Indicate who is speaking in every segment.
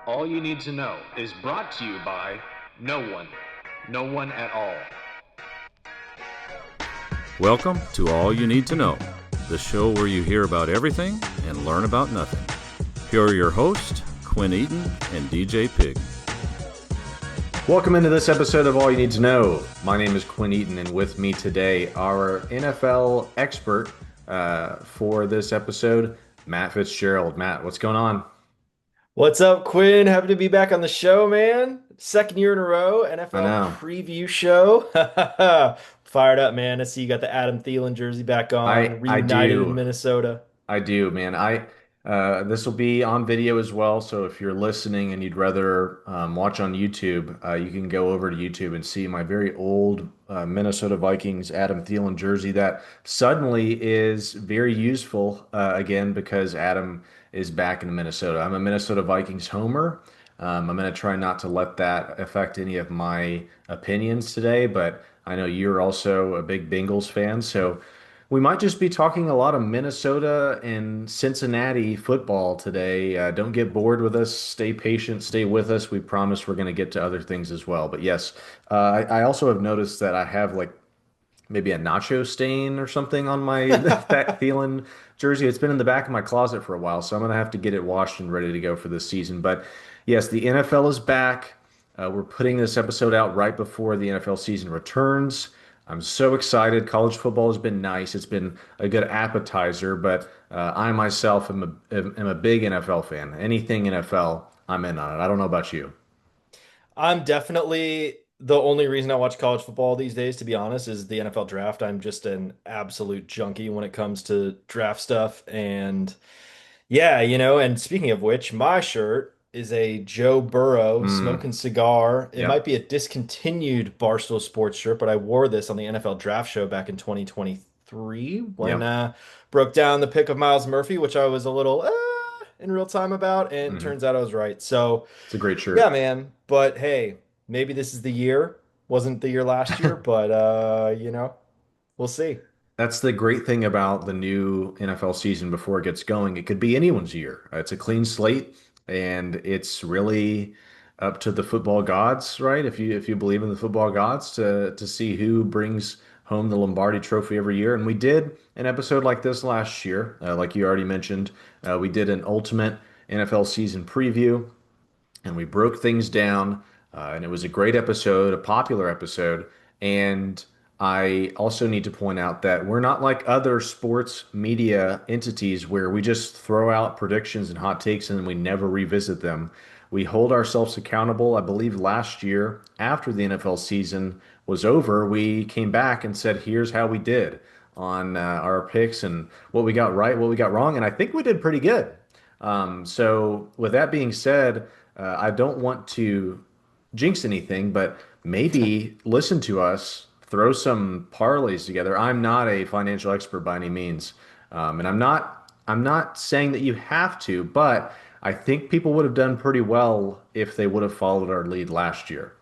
Speaker 1: All You Need to Know is brought to you by no one. No one at all.
Speaker 2: Welcome to All You Need to Know, the show where you hear about everything and learn about nothing. Here are your hosts, Quinn Eaton and DJ Pig.
Speaker 3: Welcome into this episode of All You Need to Know. My name is Quinn Eaton, and with me today, our NFL expert for this episode, Matt Fitzgerald. Matt, what's going on?
Speaker 4: What's up, Quinn? Happy to be back on the show, man. Second year in a row,
Speaker 3: I
Speaker 4: NFL
Speaker 3: know.
Speaker 4: preview show. Fired up, man. I see you got the Adam Thielen jersey back on,
Speaker 3: I
Speaker 4: reunited in
Speaker 3: do.
Speaker 4: Minnesota.
Speaker 3: I do, man. This will be on video as well. So if you're listening and you'd rather watch on YouTube, you can go over to YouTube and see my very old Minnesota Vikings Adam Thielen jersey that suddenly is very useful again because Adam is back in Minnesota. I'm a Minnesota Vikings homer. I'm going to try not to let that affect any of my opinions today, but I know you're also a big Bengals fan, so. We might just be talking a lot of Minnesota and Cincinnati football today. Don't get bored with us. Stay patient. Stay with us. We promise we're going to get to other things as well. But yes, I also have noticed that I have like maybe a nacho stain or something on my that Thielen jersey. It's been in the back of my closet for a while, so I'm going to have to get it washed and ready to go for this season. But yes, the NFL is back. We're putting this episode out right before the NFL season returns. I'm so excited. College football has been nice. It's been a good appetizer, but I myself am a big NFL fan. Anything NFL, I'm in on it. I don't know about you.
Speaker 4: I'm definitely the only reason I watch college football these days, to be honest, is the NFL draft. I'm just an absolute junkie when it comes to draft stuff. And yeah, and speaking of which, my shirt is a Joe Burrow
Speaker 3: Mm,
Speaker 4: smoking cigar. It might
Speaker 3: yep.
Speaker 4: be a discontinued Barstool Sports shirt, but I wore this on the NFL draft show back in 2023 when
Speaker 3: Yep.
Speaker 4: broke down the pick of Miles Murphy, which I was a little in real time about, and
Speaker 3: Hmm.
Speaker 4: turns out I was right. So,
Speaker 3: It's a great
Speaker 4: yeah,
Speaker 3: shirt.
Speaker 4: man. But hey, maybe this is the year. Wasn't the year last year, but we'll see.
Speaker 3: That's the great thing about the new NFL season before it gets going. It could be anyone's year. It's a clean slate, and it's really up to the football gods, right? If you believe in the football gods to see who brings home the Lombardi Trophy every year. And we did an episode like this last year, like you already mentioned. We did an ultimate NFL season preview and we broke things down. And it was a great episode, a popular episode. And I also need to point out that we're not like other sports media entities where we just throw out predictions and hot takes and we never revisit them. We hold ourselves accountable. I believe last year, after the NFL season was over, we came back and said, here's how we did on our picks and what we got right, what we got wrong. And I think we did pretty good. So, with that being said, I don't want to jinx anything, but maybe listen to us, throw some parlays together. I'm not a financial expert by any means, and I'm not saying that you have to, but I think people would have done pretty well if they would have followed our lead last year.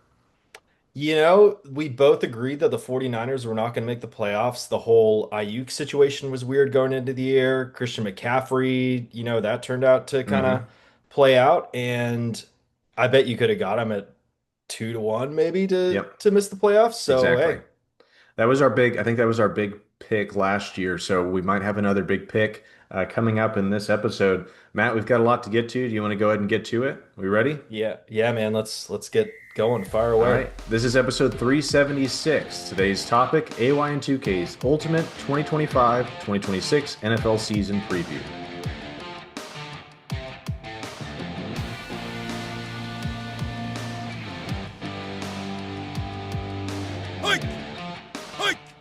Speaker 4: We both agreed that the 49ers were not going to make the playoffs. The whole Ayuk situation was weird going into the year. Christian McCaffrey, that turned out to kind of
Speaker 3: Hmm.
Speaker 4: play out. And I bet you could have got him at 2-1 maybe to
Speaker 3: Yep,
Speaker 4: to miss the playoffs. So
Speaker 3: exactly.
Speaker 4: hey,
Speaker 3: I think that was our big pick last year. So we might have another big pick coming up in this episode. Matt, we've got a lot to get to. Do you want to go ahead and get to it? We ready?
Speaker 4: yeah, yeah, man, let's get going. Fire
Speaker 3: All
Speaker 4: away.
Speaker 3: right. This is episode 376. Today's topic, AYN2K's Ultimate 2025-2026 NFL Season Preview.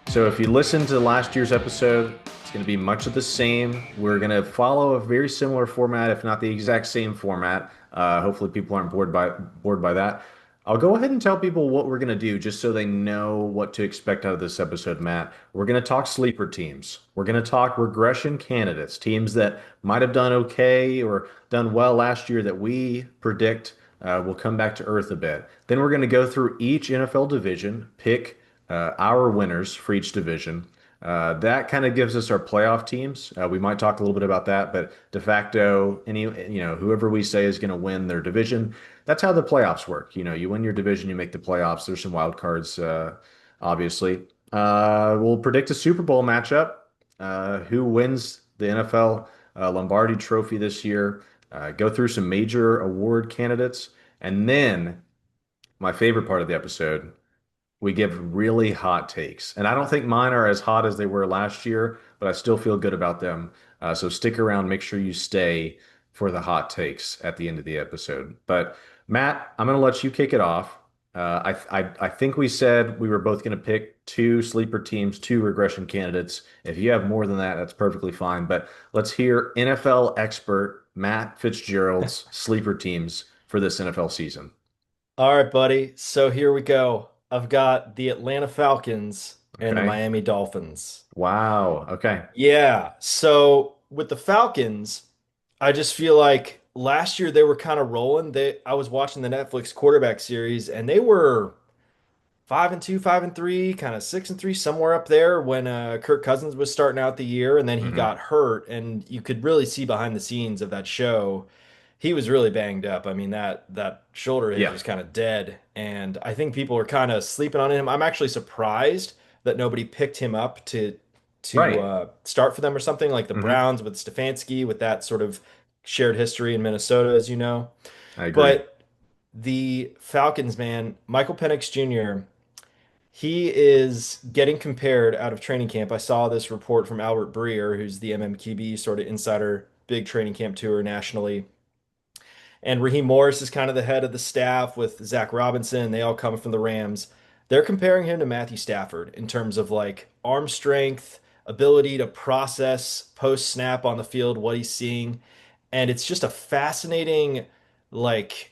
Speaker 3: So if you listen to last year's episode, it's going to be much of the same. We're going to follow a very similar format, if not the exact same format. Hopefully, people aren't bored by that. I'll go ahead and tell people what we're going to do, just so they know what to expect out of this episode, Matt. We're going to talk sleeper teams. We're going to talk regression candidates, teams that might have done okay or done well last year that we predict will come back to earth a bit. Then we're going to go through each NFL division, pick our winners for each division. That kind of gives us our playoff teams. We might talk a little bit about that, but de facto, whoever we say is going to win their division, that's how the playoffs work. You win your division, you make the playoffs. There's some wild cards, obviously. We'll predict a Super Bowl matchup. Who wins the NFL Lombardi Trophy this year? Go through some major award candidates, and then my favorite part of the episode, we give really hot takes. And I don't think mine are as hot as they were last year, but I still feel good about them. So stick around, make sure you stay for the hot takes at the end of the episode. But Matt, I'm going to let you kick it off. I think we said we were both going to pick two sleeper teams, two regression candidates. If you have more than that, that's perfectly fine. But let's hear NFL expert Matt Fitzgerald's sleeper teams for this NFL season.
Speaker 4: All right, buddy. So here we go. I've got the Atlanta Falcons and the
Speaker 3: Okay.
Speaker 4: Miami Dolphins.
Speaker 3: Wow. Okay.
Speaker 4: Yeah. So with the Falcons, I just feel like last year they were kind of rolling. I was watching the Netflix quarterback series and they were 5-2, 5-3, kind of 6-3, somewhere up there when Kirk Cousins was starting out the year, and then he
Speaker 3: Hmm.
Speaker 4: got hurt, and you could really see behind the scenes of that show. He was really banged up. I mean, that shoulder of his
Speaker 3: Yeah.
Speaker 4: was kind of dead, and I think people are kind of sleeping on him. I'm actually surprised that nobody picked him up to
Speaker 3: Right.
Speaker 4: start for them or something like the
Speaker 3: Hmm.
Speaker 4: Browns with Stefanski, with that sort of shared history in Minnesota, as you know.
Speaker 3: I agree.
Speaker 4: But the Falcons, man, Michael Penix Jr. He is getting compared out of training camp. I saw this report from Albert Breer, who's the MMQB sort of insider, big training camp tour nationally. And Raheem Morris is kind of the head of the staff with Zach Robinson. They all come from the Rams. They're comparing him to Matthew Stafford in terms of like arm strength, ability to process post snap on the field, what he's seeing. And it's just a fascinating, like,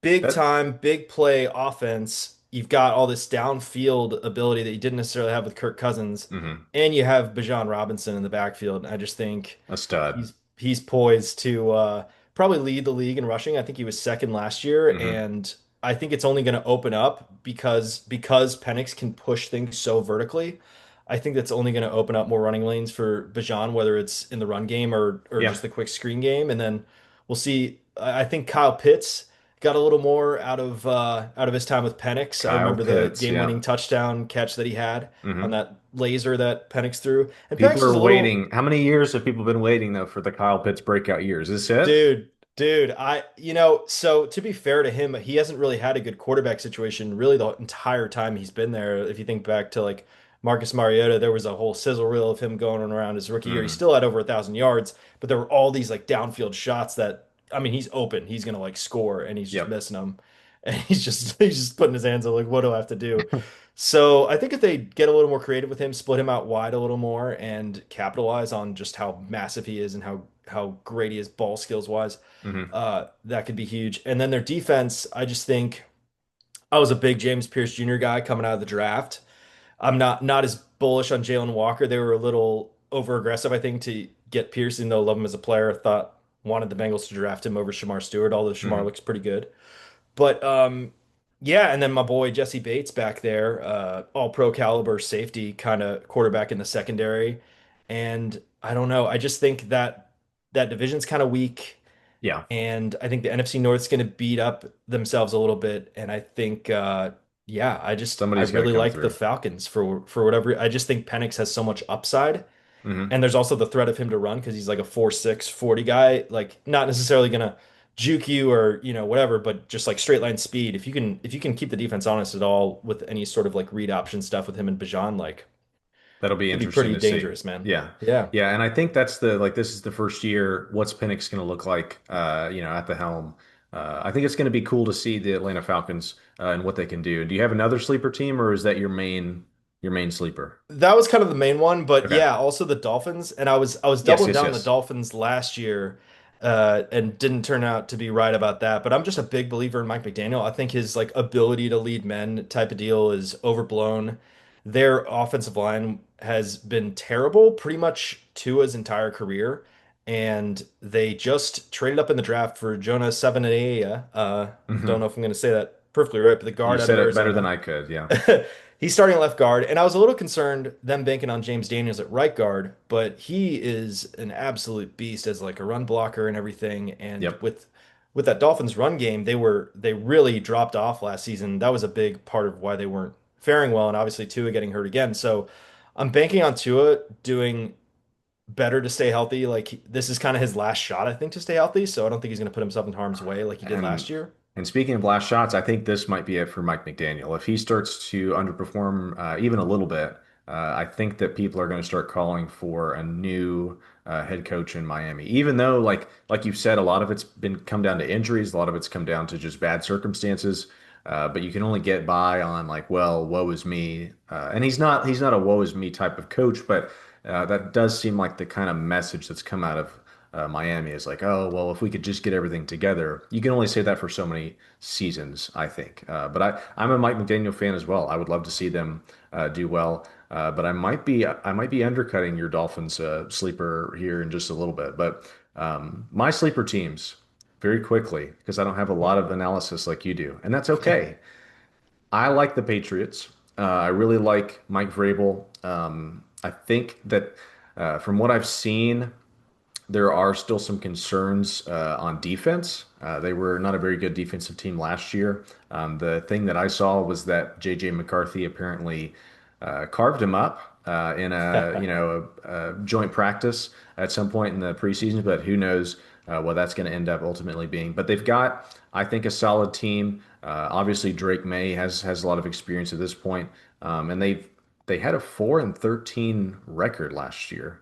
Speaker 4: big
Speaker 3: That.
Speaker 4: time, big play offense. You've got all this downfield ability that you didn't necessarily have with Kirk Cousins,
Speaker 3: Hmm.
Speaker 4: and you have Bijan Robinson in the backfield. And I just think
Speaker 3: A stud.
Speaker 4: he's poised to probably lead the league in rushing. I think he was second last year,
Speaker 3: Hmm.
Speaker 4: and I think it's only going to open up because Penix can push things so vertically. I think that's only going to open up more running lanes for Bijan, whether it's in the run game or
Speaker 3: Yeah.
Speaker 4: just the quick screen game, and then we'll see. I think Kyle Pitts got a little more out of his time with Penix. I
Speaker 3: Kyle
Speaker 4: remember the
Speaker 3: Pitts. Yeah.
Speaker 4: game-winning touchdown catch that he had on
Speaker 3: Hmm.
Speaker 4: that laser that Penix threw. And
Speaker 3: People
Speaker 4: Penix is
Speaker 3: are
Speaker 4: a little
Speaker 3: waiting. How many years have people been waiting though for the Kyle Pitts breakout years? Is this it?
Speaker 4: dude, so to be fair to him, he hasn't really had a good quarterback situation really the entire time he's been there. If you think back to like Marcus Mariota, there was a whole sizzle reel of him going around his rookie year. He
Speaker 3: Hmm.
Speaker 4: still had over 1,000 yards, but there were all these like downfield shots that I mean, he's open, he's gonna like score, and he's just
Speaker 3: Yep.
Speaker 4: missing them, and he's just putting his hands up like, what do I have to do? So I think if they get a little more creative with him, split him out wide a little more, and capitalize on just how massive he is and how great he is ball skills wise,
Speaker 3: Hmm.
Speaker 4: that could be huge. And then their defense, I just think I was a big James Pierce Jr. guy coming out of the draft. I'm not as bullish on Jalen Walker. They were a little over aggressive, I think, to get Pierce, even though I love him as a player. I thought wanted the Bengals to draft him over Shamar Stewart, although Shamar
Speaker 3: Hmm.
Speaker 4: looks pretty good. But yeah, and then my boy Jesse Bates back there, all pro caliber safety kind of quarterback in the secondary. And I don't know, I just think that that division's kind of weak.
Speaker 3: Yeah.
Speaker 4: And I think the NFC North's going to beat up themselves a little bit. And I think, yeah, I
Speaker 3: Somebody's got to
Speaker 4: really
Speaker 3: come
Speaker 4: like the
Speaker 3: through.
Speaker 4: Falcons for whatever. I just think Penix has so much upside.
Speaker 3: Hmm.
Speaker 4: And there's also the threat of him to run because he's like a 4'6", 40 guy, like not necessarily gonna juke you or whatever, but just like straight line speed. If you can keep the defense honest at all with any sort of like read option stuff with him and Bijan, like
Speaker 3: That'll be
Speaker 4: could be
Speaker 3: interesting
Speaker 4: pretty
Speaker 3: to see.
Speaker 4: dangerous, man.
Speaker 3: Yeah.
Speaker 4: Yeah.
Speaker 3: Yeah. And I think that's the like this is the first year. What's Penix going to look like at the helm? I think it's going to be cool to see the Atlanta Falcons and what they can do. Do you have another sleeper team or is that your main sleeper?
Speaker 4: That was kind of the main one, but
Speaker 3: Okay.
Speaker 4: yeah, also the Dolphins. And I was
Speaker 3: Yes,
Speaker 4: doubling
Speaker 3: yes,
Speaker 4: down on the
Speaker 3: yes.
Speaker 4: Dolphins last year, and didn't turn out to be right about that. But I'm just a big believer in Mike McDaniel. I think his like ability to lead men type of deal is overblown. Their offensive line has been terrible pretty much Tua's entire career, and they just traded up in the draft for Jonah Savaiinaea. Don't
Speaker 3: Hmm.
Speaker 4: know if I'm going to say that perfectly right, but the
Speaker 3: You
Speaker 4: guard out of
Speaker 3: said it better than
Speaker 4: Arizona.
Speaker 3: I could. Yeah.
Speaker 4: He's starting at left guard, and I was a little concerned them banking on James Daniels at right guard, but he is an absolute beast as like a run blocker and everything. And
Speaker 3: Yep.
Speaker 4: with that Dolphins run game, they really dropped off last season. That was a big part of why they weren't faring well, and obviously Tua getting hurt again. So I'm banking on Tua doing better to stay healthy. Like this is kind of his last shot, I think, to stay healthy. So I don't think he's going to put himself in harm's way like he did
Speaker 3: And
Speaker 4: last year.
Speaker 3: and speaking of last shots, I think this might be it for Mike McDaniel. If he starts to underperform even a little bit, I think that people are going to start calling for a new head coach in Miami. Even though, like you said, a lot of it's been come down to injuries, a lot of it's come down to just bad circumstances. But you can only get by on like, well, woe is me. And he's not a woe is me type of coach, but that does seem like the kind of message that's come out of Miami is like, oh, well, if we could just get everything together. You can only say that for so many seasons, I think. But I'm a Mike McDaniel fan as well. I would love to see them do well. But I might be undercutting your Dolphins sleeper here in just a little bit. But my sleeper teams, very quickly, because I don't have a lot of analysis like you do, and that's okay. I like the Patriots. I really like Mike Vrabel. I think that from what I've seen, there are still some concerns on defense. They were not a very good defensive team last year. The thing that I saw was that J.J. McCarthy apparently carved him up in a joint practice at some point in the preseason, but who knows what that's going to end up ultimately being. But they've got, I think, a solid team. Obviously, Drake May has a lot of experience at this point, and they had a 4-13 record last year.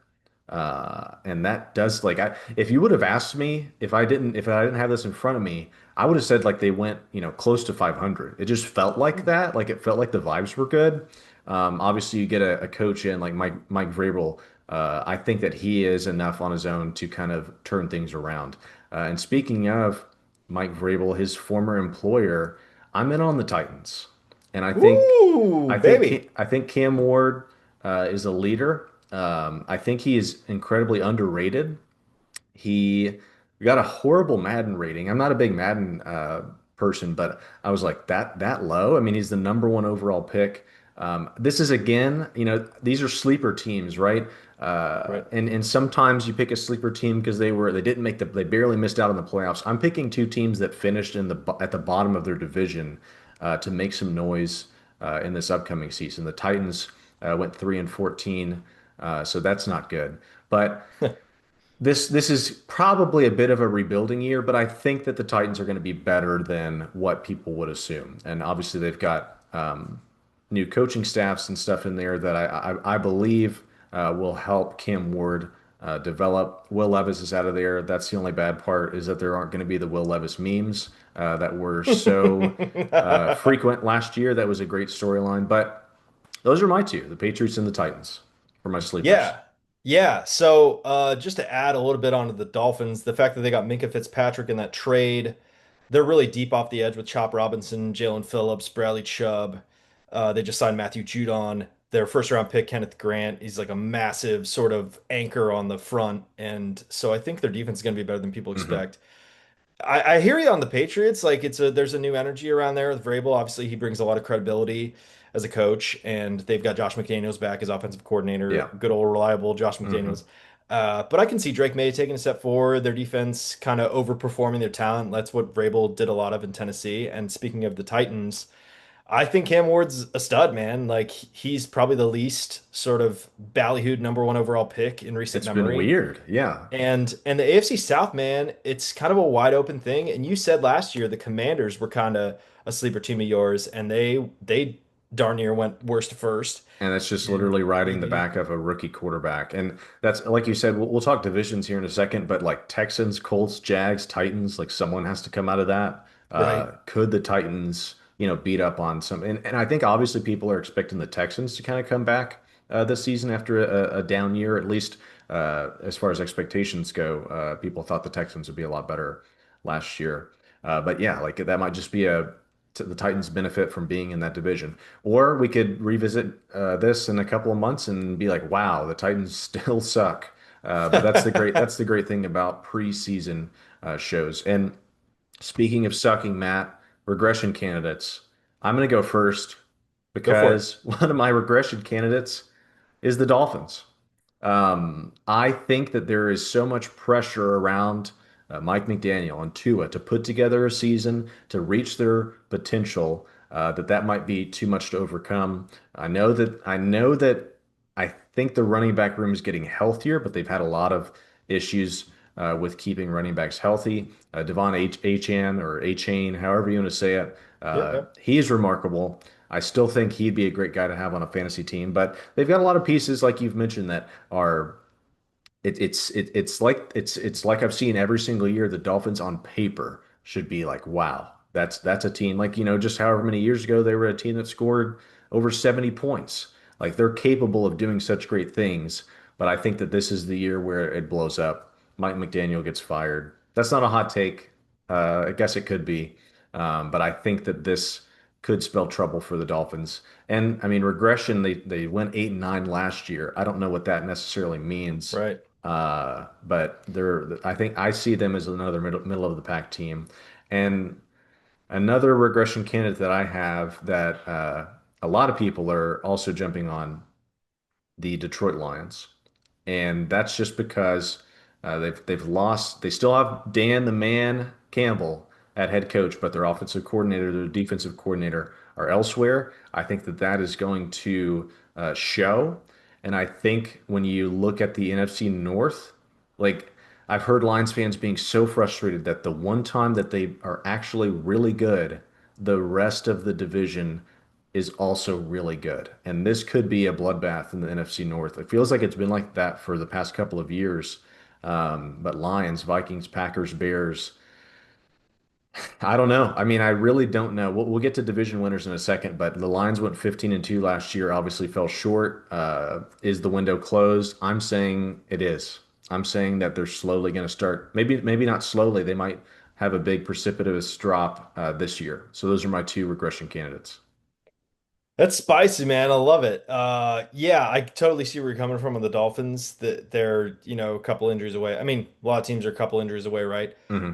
Speaker 3: And that does like if you would have asked me if I didn't have this in front of me, I would have said like they went, close to 500. It just felt like that. Like it felt like the vibes were good. Obviously you get a coach in like Mike Vrabel. I think that he is enough on his own to kind of turn things around. And speaking of Mike Vrabel, his former employer, I'm in on the Titans. And I think
Speaker 4: Woo,
Speaker 3: I
Speaker 4: baby.
Speaker 3: think I think Cam Ward is a leader. I think he is incredibly underrated. He got a horrible Madden rating. I'm not a big Madden person, but I was like that low. I mean, he's the number one overall pick. This is again, these are sleeper teams, right?
Speaker 4: Right.
Speaker 3: And sometimes you pick a sleeper team because they barely missed out on the playoffs. I'm picking two teams that finished at the bottom of their division to make some noise in this upcoming season. The Titans went 3-14, so that's not good. But this is probably a bit of a rebuilding year, but I think that the Titans are going to be better than what people would assume. And obviously, they've got new coaching staffs and stuff in there that I believe will help Cam Ward develop. Will Levis is out of there. That's the only bad part is that there aren't going to be the Will Levis memes that were so frequent last year. That was a great storyline. But those are my two, the Patriots and the Titans, for my sleepers.
Speaker 4: Yeah. Yeah. So just to add a little bit onto the Dolphins, the fact that they got Minka Fitzpatrick in that trade, they're really deep off the edge with Chop Robinson, Jalen Phillips, Bradley Chubb. They just signed Matthew Judon. Their first round pick, Kenneth Grant. He's like a massive sort of anchor on the front. And so I think their defense is going to be better than people
Speaker 3: Hmm.
Speaker 4: expect. I hear you on the Patriots. Like there's a new energy around there with Vrabel. Obviously, he brings a lot of credibility as a coach, and they've got Josh McDaniels back as offensive coordinator.
Speaker 3: Yeah.
Speaker 4: Good old reliable Josh
Speaker 3: Hmm.
Speaker 4: McDaniels. But I can see Drake May taking a step forward. Their defense kind of overperforming their talent. That's what Vrabel did a lot of in Tennessee. And speaking of the Titans, I think Cam Ward's a stud, man. Like he's probably the least sort of ballyhooed number one overall pick in recent
Speaker 3: It's been
Speaker 4: memory.
Speaker 3: weird. Yeah.
Speaker 4: And the AFC South, man, it's kind of a wide open thing. And you said last year the Commanders were kind of a sleeper team of yours, and they darn near went worst to first
Speaker 3: And that's just
Speaker 4: in
Speaker 3: literally riding the
Speaker 4: AD.
Speaker 3: back of a rookie quarterback. And that's like you said, we'll talk divisions here in a second, but like Texans, Colts, Jags, Titans, like someone has to come out of that.
Speaker 4: Right.
Speaker 3: Could the Titans, beat up on some? And I think obviously people are expecting the Texans to kind of come back this season after a down year, at least as far as expectations go. People thought the Texans would be a lot better last year. But yeah, like that might just be the Titans benefit from being in that division. Or we could revisit this in a couple of months and be like, wow, the Titans still suck. But that's the great thing about preseason shows. And speaking of sucking, Matt, regression candidates. I'm going to go first.
Speaker 4: Go for it.
Speaker 3: because one of my regression candidates is the Dolphins. I think that there is so much pressure around Mike McDaniel and Tua to put together a season to reach their potential, that might be too much to overcome. I know that I think the running back room is getting healthier, but they've had a lot of issues with keeping running backs healthy. Devon Achan or Achane, however you want to say it,
Speaker 4: Yep, yep.
Speaker 3: he is remarkable. I still think he'd be a great guy to have on a fantasy team, but they've got a lot of pieces, like you've mentioned, that are it's like I've seen every single year. The Dolphins on paper should be like, wow, that's a team, like, just however many years ago they were a team that scored over 70 points. Like, they're capable of doing such great things, but I think that this is the year where it blows up. Mike McDaniel gets fired. That's not a hot take. I guess it could be, but I think that this could spell trouble for the Dolphins. And I mean, regression. They went 8-9 last year. I don't know what that necessarily means,
Speaker 4: Right.
Speaker 3: but I think I see them as another middle of the pack team. And another regression candidate that I have that a lot of people are also jumping on, the Detroit Lions, and that's just because they've lost. They still have Dan the Man Campbell at head coach, but their offensive coordinator, their defensive coordinator are elsewhere. I think that that is going to show, and I think when you look at the NFC North, like, I've heard Lions fans being so frustrated that the one time that they are actually really good, the rest of the division is also really good. And this could be a bloodbath in the NFC North. It feels like it's been like that for the past couple of years. But Lions, Vikings, Packers, Bears, I don't know. I mean, I really don't know. We'll get to division winners in a second, but the Lions went 15-2 last year, obviously fell short. Is the window closed? I'm saying it is. I'm saying that they're slowly going to start. Maybe not slowly. They might have a big precipitous drop this year. So those are my two regression candidates.
Speaker 4: That's spicy, man. I love it. Yeah, I totally see where you're coming from on the Dolphins. That they're, a couple injuries away. I mean, a lot of teams are a couple injuries away, right?
Speaker 3: Hmm.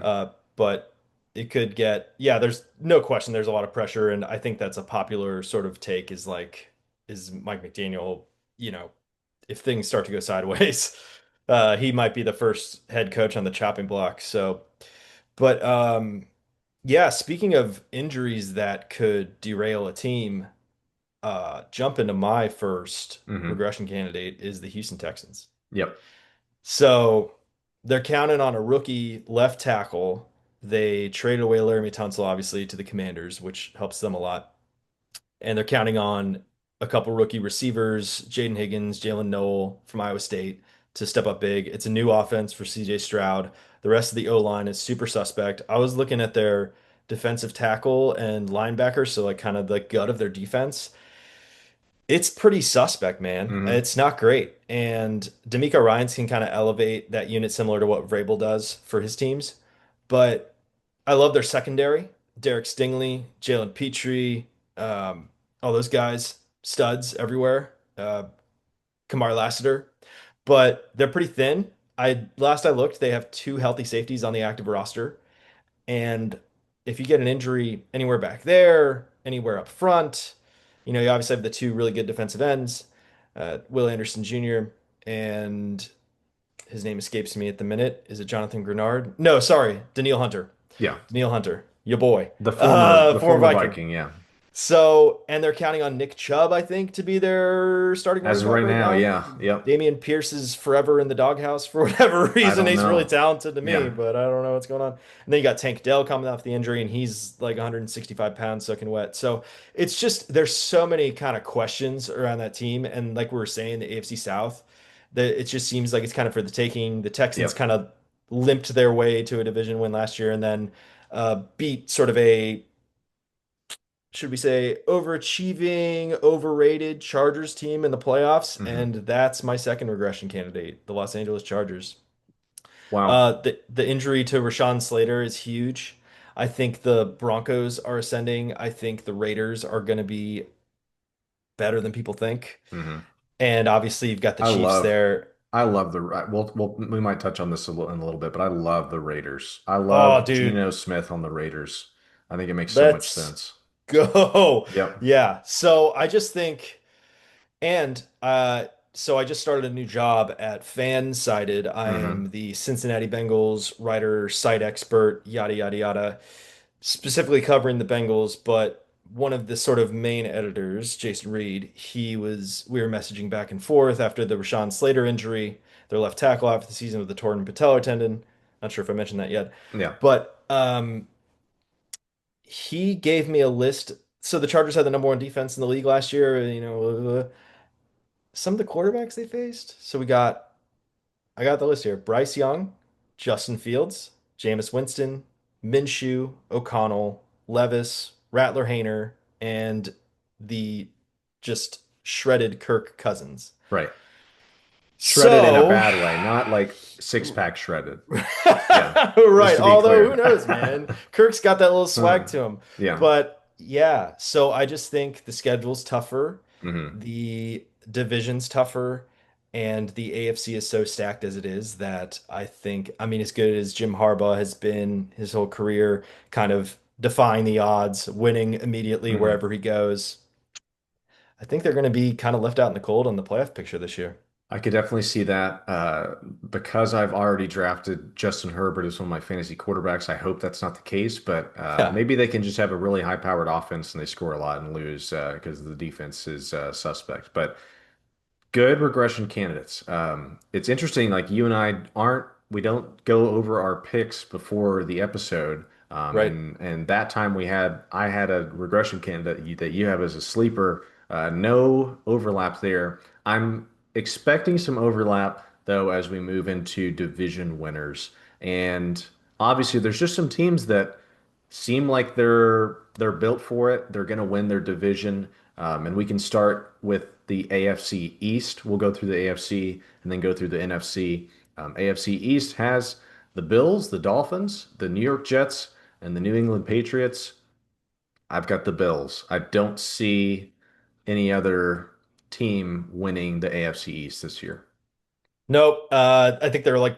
Speaker 4: But it could get, yeah, there's no question there's a lot of pressure, and I think that's a popular sort of take is like, is Mike McDaniel, you know, if things start to go sideways, he might be the first head coach on the chopping block. So, but yeah, speaking of injuries that could derail a team, jump into my first
Speaker 3: Hmm.
Speaker 4: regression candidate is the Houston Texans.
Speaker 3: Yep.
Speaker 4: So they're counting on a rookie left tackle. They traded away Laramie Tunsil, obviously, to the Commanders, which helps them a lot. And they're counting on a couple rookie receivers, Jaden Higgins, Jalen Noel from Iowa State, to step up big. It's a new offense for CJ Stroud. The rest of the O line is super suspect. I was looking at their defensive tackle and linebacker, so like kind of the gut of their defense. It's pretty suspect, man.
Speaker 3: Hmm.
Speaker 4: It's not great. And D'Amico Ryans can kind of elevate that unit similar to what Vrabel does for his teams. But I love their secondary. Derek Stingley, Jalen Petrie, um, all those guys, studs everywhere. Kamar Lassiter. But they're pretty thin. Last I looked, they have two healthy safeties on the active roster. And if you get an injury anywhere back there, anywhere up front, you obviously have the two really good defensive ends, Will Anderson Jr. and his name escapes me at the minute. Is it Jonathan Grenard? No, sorry, Daniil Hunter.
Speaker 3: Yeah.
Speaker 4: Daniil Hunter, your boy,
Speaker 3: The
Speaker 4: former
Speaker 3: former
Speaker 4: Viking.
Speaker 3: Viking, yeah.
Speaker 4: So, and they're counting on Nick Chubb, I think, to be their starting
Speaker 3: As
Speaker 4: running
Speaker 3: of
Speaker 4: back
Speaker 3: right
Speaker 4: right
Speaker 3: now,
Speaker 4: now.
Speaker 3: yeah. Yep.
Speaker 4: Damian Pierce is forever in the doghouse for whatever
Speaker 3: I
Speaker 4: reason.
Speaker 3: don't
Speaker 4: He's really
Speaker 3: know.
Speaker 4: talented to me,
Speaker 3: Yeah.
Speaker 4: but I don't know what's going on. And then you got Tank Dell coming off the injury, and he's like 165 pounds soaking wet. So it's just there's so many kind of questions around that team. And like we were saying, the AFC South, that it just seems like it's kind of for the taking. The Texans
Speaker 3: Yep.
Speaker 4: kind of limped their way to a division win last year and then beat sort of a should we say, overachieving, overrated Chargers team in the playoffs,
Speaker 3: Hmm.
Speaker 4: and that's my second regression candidate, the Los Angeles Chargers.
Speaker 3: Wow.
Speaker 4: The injury to Rashawn Slater is huge. I think the Broncos are ascending. I think the Raiders are going to be better than people think.
Speaker 3: Hmm.
Speaker 4: And obviously, you've got the
Speaker 3: I
Speaker 4: Chiefs
Speaker 3: love
Speaker 4: there.
Speaker 3: I love the we might touch on this in a little bit, but I love the Raiders. I
Speaker 4: Oh,
Speaker 3: love
Speaker 4: dude,
Speaker 3: Geno Smith on the Raiders. I think it makes so much
Speaker 4: that's
Speaker 3: sense.
Speaker 4: go.
Speaker 3: Yep.
Speaker 4: Yeah. So I just think, and so I just started a new job at Fansided. I
Speaker 3: Hmm.
Speaker 4: am the Cincinnati Bengals writer, site expert, yada yada yada, specifically covering the Bengals, but one of the sort of main editors, Jason Reed, we were messaging back and forth after the Rashawn Slater injury, their left tackle after the season with the torn patellar tendon. Not sure if I mentioned that yet,
Speaker 3: Yeah.
Speaker 4: but he gave me a list. So the Chargers had the number one defense in the league last year. Some of the quarterbacks they faced. I got the list here: Bryce Young, Justin Fields, Jameis Winston, Minshew, O'Connell, Levis, Rattler Hayner, and the just shredded Kirk Cousins.
Speaker 3: Right. Shredded in a
Speaker 4: So,
Speaker 3: bad way, not like six pack shredded. Yeah. Just
Speaker 4: right.
Speaker 3: to be
Speaker 4: Although, who
Speaker 3: clear.
Speaker 4: knows, man? Kirk's got that little swag to him.
Speaker 3: Yeah.
Speaker 4: But yeah, so I just think the schedule's tougher,
Speaker 3: Hmm.
Speaker 4: the division's tougher, and the AFC is so stacked as it is that I think, I mean, as good as Jim Harbaugh has been his whole career, kind of defying the odds, winning immediately
Speaker 3: Hmm.
Speaker 4: wherever he goes, I think they're going to be kind of left out in the cold on the playoff picture this year.
Speaker 3: I could definitely see that. Because I've already drafted Justin Herbert as one of my fantasy quarterbacks. I hope that's not the case, but
Speaker 4: Yeah,
Speaker 3: maybe they can just have a really high-powered offense and they score a lot and lose because the defense is suspect. But good regression candidates. It's interesting, like you and I we don't go over our picks before the episode.
Speaker 4: right.
Speaker 3: And that time I had a regression candidate that you have as a sleeper. No overlap there. I'm expecting some overlap though as we move into division winners. And obviously there's just some teams that seem like they're built for it. They're going to win their division, and we can start with the AFC East. We'll go through the AFC and then go through the NFC. AFC East has the Bills, the Dolphins, the New York Jets, and the New England Patriots. I've got the Bills. I don't see any other team winning the AFC East this year.
Speaker 4: Nope. I think they're like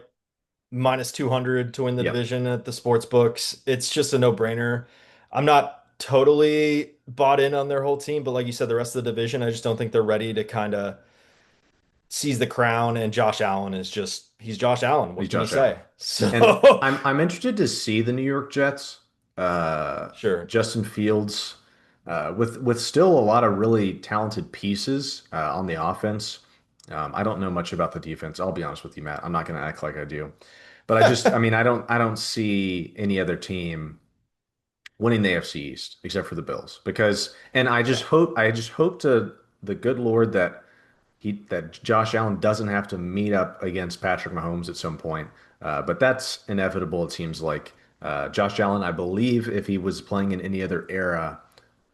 Speaker 4: minus 200 to win the
Speaker 3: Yep.
Speaker 4: division at the sports books. It's just a no-brainer. I'm not totally bought in on their whole team, but like you said, the rest of the division, I just don't think they're ready to kind of seize the crown. And Josh Allen is just, he's Josh Allen.
Speaker 3: He's
Speaker 4: What can you
Speaker 3: Josh Allen.
Speaker 4: say?
Speaker 3: And
Speaker 4: So,
Speaker 3: I'm interested to see the New York Jets.
Speaker 4: sure.
Speaker 3: Justin Fields, with still a lot of really talented pieces on the offense. I don't know much about the defense. I'll be honest with you, Matt. I'm not going to act like I do. But I mean, I don't see any other team winning the AFC East except for the Bills because, and
Speaker 4: Yeah.
Speaker 3: I just hope to the good Lord that Josh Allen doesn't have to meet up against Patrick Mahomes at some point. But that's inevitable, it seems like. Josh Allen, I believe, if he was playing in any other era,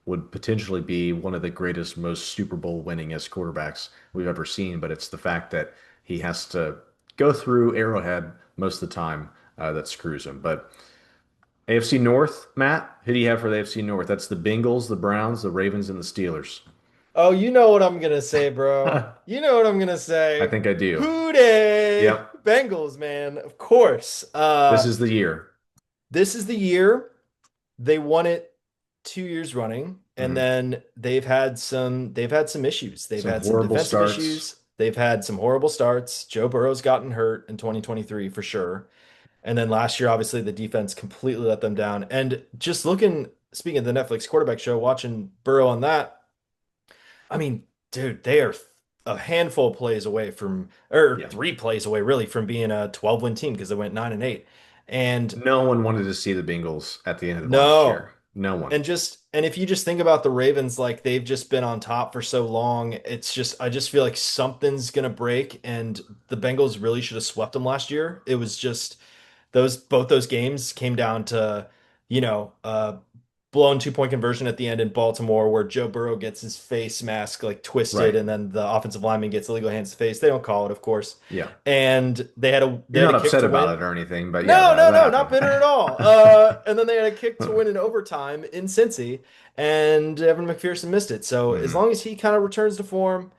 Speaker 3: would potentially be one of the greatest, most Super Bowl winningest quarterbacks we've ever seen. But it's the fact that he has to go through Arrowhead most of the time that screws him. But AFC North, Matt, who do you have for the AFC North? That's the Bengals, the Browns, the Ravens, and the Steelers.
Speaker 4: Oh, you know what I'm gonna say, bro. You know what I'm gonna
Speaker 3: I
Speaker 4: say.
Speaker 3: think I do.
Speaker 4: Hoo day,
Speaker 3: Yep.
Speaker 4: Bengals, man. Of course.
Speaker 3: This is the year.
Speaker 4: This is the year. They won it 2 years running, and
Speaker 3: Mhm.
Speaker 4: then they've had some issues. They've
Speaker 3: Some
Speaker 4: had some
Speaker 3: horrible
Speaker 4: defensive
Speaker 3: starts.
Speaker 4: issues. They've had some horrible starts. Joe Burrow's gotten hurt in 2023 for sure. And then last year, obviously, the defense completely let them down. And just speaking of the Netflix quarterback show, watching Burrow on that, I mean, dude, they are a handful of plays away from, or
Speaker 3: Yeah.
Speaker 4: 3 plays away, really, from being a 12-win team because they went 9-8. And
Speaker 3: No one wanted to see the Bengals at the end of last
Speaker 4: no,
Speaker 3: year. No one.
Speaker 4: and if you just think about the Ravens, like they've just been on top for so long, it's just I just feel like something's gonna break, and the Bengals really should have swept them last year. It was just those both those games came down to, you know, blown 2-point conversion at the end in Baltimore where Joe Burrow gets his face mask like twisted,
Speaker 3: Right.
Speaker 4: and then the offensive lineman gets illegal hands to face. They don't call it, of course,
Speaker 3: Yeah.
Speaker 4: and they
Speaker 3: You're
Speaker 4: had a
Speaker 3: not
Speaker 4: kick
Speaker 3: upset
Speaker 4: to
Speaker 3: about
Speaker 4: win.
Speaker 3: it or anything, but yeah,
Speaker 4: No, no,
Speaker 3: that
Speaker 4: no, not bitter at all.
Speaker 3: happened.
Speaker 4: And then they had a kick to win in overtime in Cincy, and Evan McPherson missed it. So as
Speaker 3: Mhm.
Speaker 4: long as he kind of returns to form,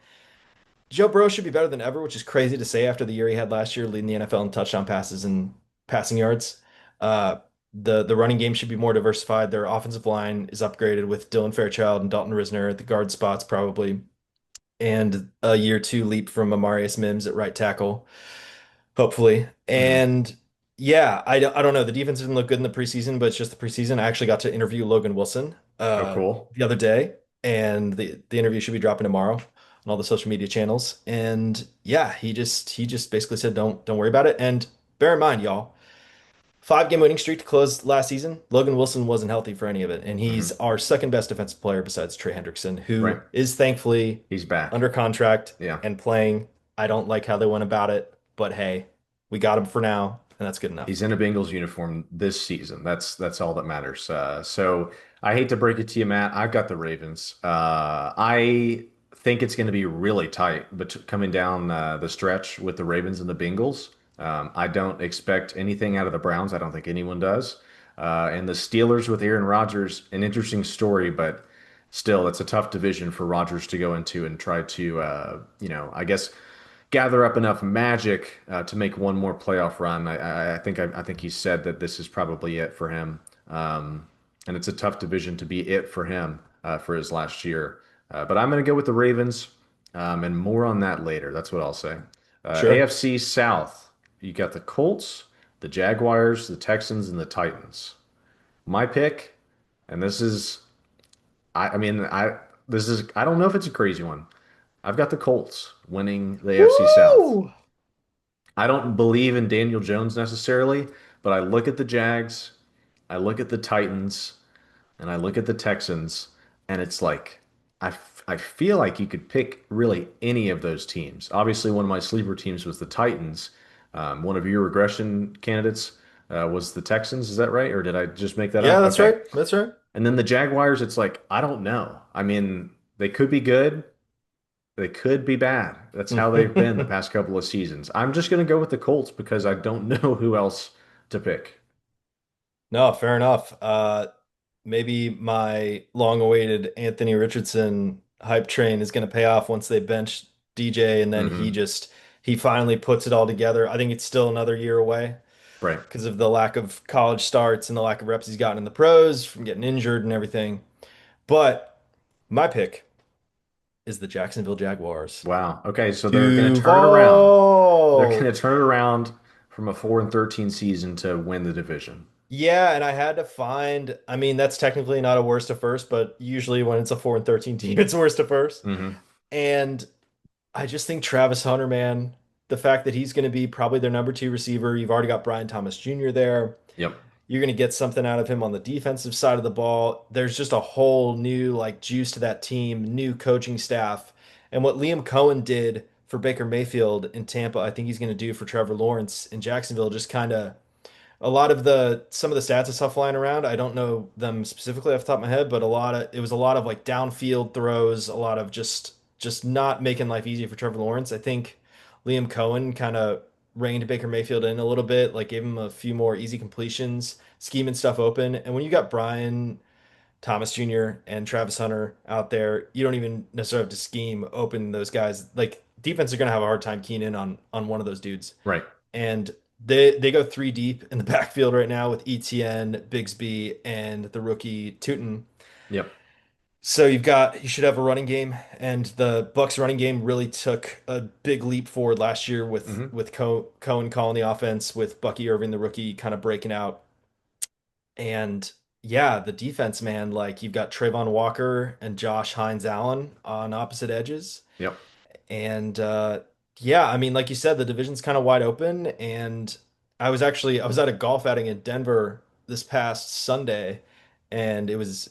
Speaker 4: Joe Burrow should be better than ever, which is crazy to say after the year he had last year, leading the NFL in touchdown passes and passing yards. Uh, The running game should be more diversified. Their offensive line is upgraded with Dylan Fairchild and Dalton Risner at the guard spots probably, and a year two leap from Amarius Mims at right tackle, hopefully.
Speaker 3: Hmm.
Speaker 4: And yeah, I don't know. The defense didn't look good in the preseason, but it's just the preseason. I actually got to interview Logan Wilson
Speaker 3: Oh, cool.
Speaker 4: the other day, and the interview should be dropping tomorrow on all the social media channels. And yeah, he just basically said don't worry about it. And bear in mind, y'all, 5 game winning streak to close last season. Logan Wilson wasn't healthy for any of it, and he's
Speaker 3: Hmm.
Speaker 4: our second best defensive player besides Trey Hendrickson,
Speaker 3: Right.
Speaker 4: who is thankfully
Speaker 3: He's back.
Speaker 4: under contract
Speaker 3: Yeah.
Speaker 4: and playing. I don't like how they went about it, but hey, we got him for now, and that's good enough.
Speaker 3: He's in a Bengals uniform this season. That's all that matters. So I hate to break it to you, Matt. I've got the Ravens. I think it's going to be really tight, but coming down the stretch with the Ravens and the Bengals, I don't expect anything out of the Browns. I don't think anyone does. And the Steelers with Aaron Rodgers, an interesting story, but still, it's a tough division for Rodgers to go into and try to, I guess gather up enough magic to make one more playoff run. I think he said that this is probably it for him, and it's a tough division to be it for him for his last year. But I'm going to go with the Ravens, and more on that later. That's what I'll say.
Speaker 4: Sure.
Speaker 3: AFC South, you got the Colts, the Jaguars, the Texans, and the Titans. My pick, and this is, I mean, I don't know if it's a crazy one. I've got the Colts winning the AFC South.
Speaker 4: Woo!
Speaker 3: I don't believe in Daniel Jones necessarily, but I look at the Jags, I look at the Titans, and I look at the Texans, and it's like I feel like you could pick really any of those teams. Obviously, one of my sleeper teams was the Titans. One of your regression candidates was the Texans. Is that right? Or did I just make that
Speaker 4: Yeah,
Speaker 3: up?
Speaker 4: that's
Speaker 3: Okay.
Speaker 4: right. That's right.
Speaker 3: And then the Jaguars, it's like, I don't know. I mean, they could be good. They could be bad. That's how they've been the past couple of seasons. I'm just going to go with the Colts because I don't know who else to pick.
Speaker 4: No, fair enough. Maybe my long-awaited Anthony Richardson hype train is going to pay off once they bench DJ, and then
Speaker 3: Hmm.
Speaker 4: he finally puts it all together. I think it's still another year away
Speaker 3: Right.
Speaker 4: because of the lack of college starts and the lack of reps he's gotten in the pros from getting injured and everything. But my pick is the Jacksonville Jaguars.
Speaker 3: Wow. Okay, so they're going to turn it around. They're going to
Speaker 4: Duval.
Speaker 3: turn it around from a 4-13 season to win the division.
Speaker 4: Yeah, and I had to find, I mean, that's technically not a worst to first, but usually when it's a 4 and 13 team, it's worst to first.
Speaker 3: Hmm.
Speaker 4: And I just think Travis Hunter, man, the fact that he's going to be probably their number two receiver, you've already got Brian Thomas Jr. there.
Speaker 3: Yep.
Speaker 4: You're going to get something out of him on the defensive side of the ball. There's just a whole new like juice to that team, new coaching staff. And what Liam Cohen did for Baker Mayfield in Tampa, I think he's going to do for Trevor Lawrence in Jacksonville, just kind of a lot of the some of the stats and stuff flying around. I don't know them specifically off the top of my head, but it was a lot of like downfield throws, a lot of just not making life easy for Trevor Lawrence. I think Liam Cohen kind of reined Baker Mayfield in a little bit, like gave him a few more easy completions, scheming stuff open. And when you got Brian Thomas Jr. and Travis Hunter out there, you don't even necessarily have to scheme open those guys. Like defense are gonna have a hard time keying in on one of those dudes,
Speaker 3: Right.
Speaker 4: and they go three deep in the backfield right now with ETN, Bigsby, and the rookie Tootin.
Speaker 3: Yep.
Speaker 4: So you should have a running game, and the Bucks running game really took a big leap forward last year with
Speaker 3: Hmm.
Speaker 4: Cohen calling the offense, with Bucky Irving, the rookie, kind of breaking out. And yeah, the defense, man, like you've got Trayvon Walker and Josh Hines Allen on opposite edges.
Speaker 3: Yep.
Speaker 4: And yeah, I mean, like you said, the division's kind of wide open. And I was at a golf outing in Denver this past Sunday, and it was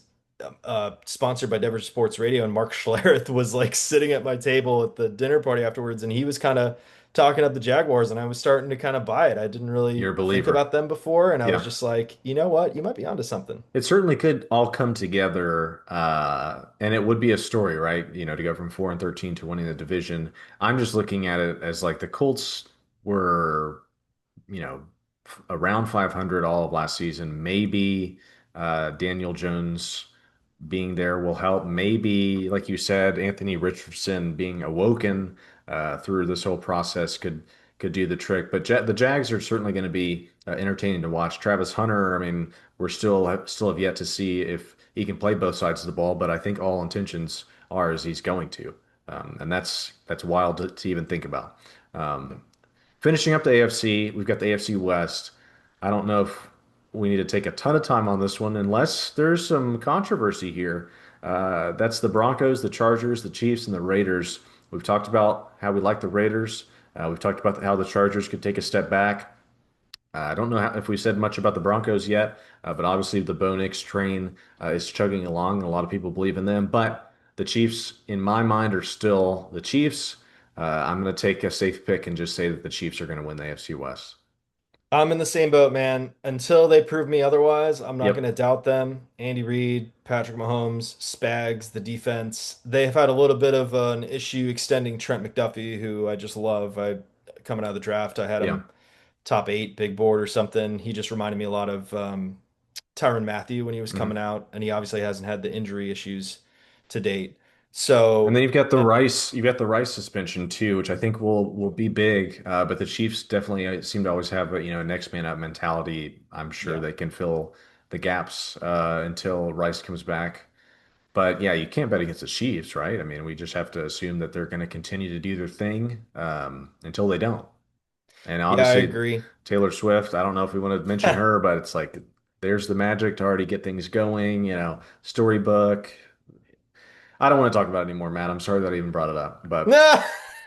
Speaker 4: sponsored by Denver Sports Radio. And Mark Schlereth was like sitting at my table at the dinner party afterwards, and he was kind of talking up the Jaguars, and I was starting to kind of buy it. I didn't
Speaker 3: You're
Speaker 4: really
Speaker 3: a
Speaker 4: think
Speaker 3: believer.
Speaker 4: about them before, and I was
Speaker 3: Yeah.
Speaker 4: just like, you know what, you might be onto something.
Speaker 3: It certainly could all come together, and it would be a story, right? To go from 4-13 to winning the division. I'm just looking at it as like the Colts were, you know, around 500 all of last season. Maybe Daniel Jones being there will help. Maybe, like you said, Anthony Richardson being awoken through this whole process could do the trick. But the Jags are certainly going to be entertaining to watch. Travis Hunter, I mean, we're still have yet to see if he can play both sides of the ball, but I think all intentions are is he's going to, and that's wild to even think about. Um, Finishing up the AFC, we've got the AFC West. I don't know if we need to take a ton of time on this one, unless there's some controversy here. That's the Broncos, the Chargers, the Chiefs, and the Raiders. We've talked about how we like the Raiders. We've talked about how the Chargers could take a step back. I don't know if we said much about the Broncos yet, but obviously the Bo Nix train is chugging along, and a lot of people believe in them. But the Chiefs, in my mind, are still the Chiefs. I'm going to take a safe pick and just say that the Chiefs are going to win the AFC West.
Speaker 4: I'm in the same boat, man. Until they prove me otherwise, I'm not going
Speaker 3: Yep.
Speaker 4: to doubt them. Andy Reid, Patrick Mahomes, Spags, the defense. They've had a little bit of an issue extending Trent McDuffie, who I just love. Coming out of the draft, I had
Speaker 3: Yeah.
Speaker 4: him top 8 big board or something. He just reminded me a lot of Tyrann Mathieu when he was
Speaker 3: Mhm.
Speaker 4: coming out, and he obviously hasn't had the injury issues to date.
Speaker 3: And then
Speaker 4: So,
Speaker 3: You've got the Rice suspension too, which I think will be big. But the Chiefs definitely seem to always have a next man up mentality. I'm sure
Speaker 4: yeah.
Speaker 3: they can fill the gaps until Rice comes back. But yeah, you can't bet against the Chiefs, right? I mean, we just have to assume that they're going to continue to do their thing until they don't. And
Speaker 4: Yeah, I
Speaker 3: obviously,
Speaker 4: agree.
Speaker 3: Taylor Swift, I don't know if we want to mention her, but it's like there's the magic to already get things going, storybook. I don't want to talk about it anymore, Matt. I'm sorry that I even brought it up. But
Speaker 4: Nah.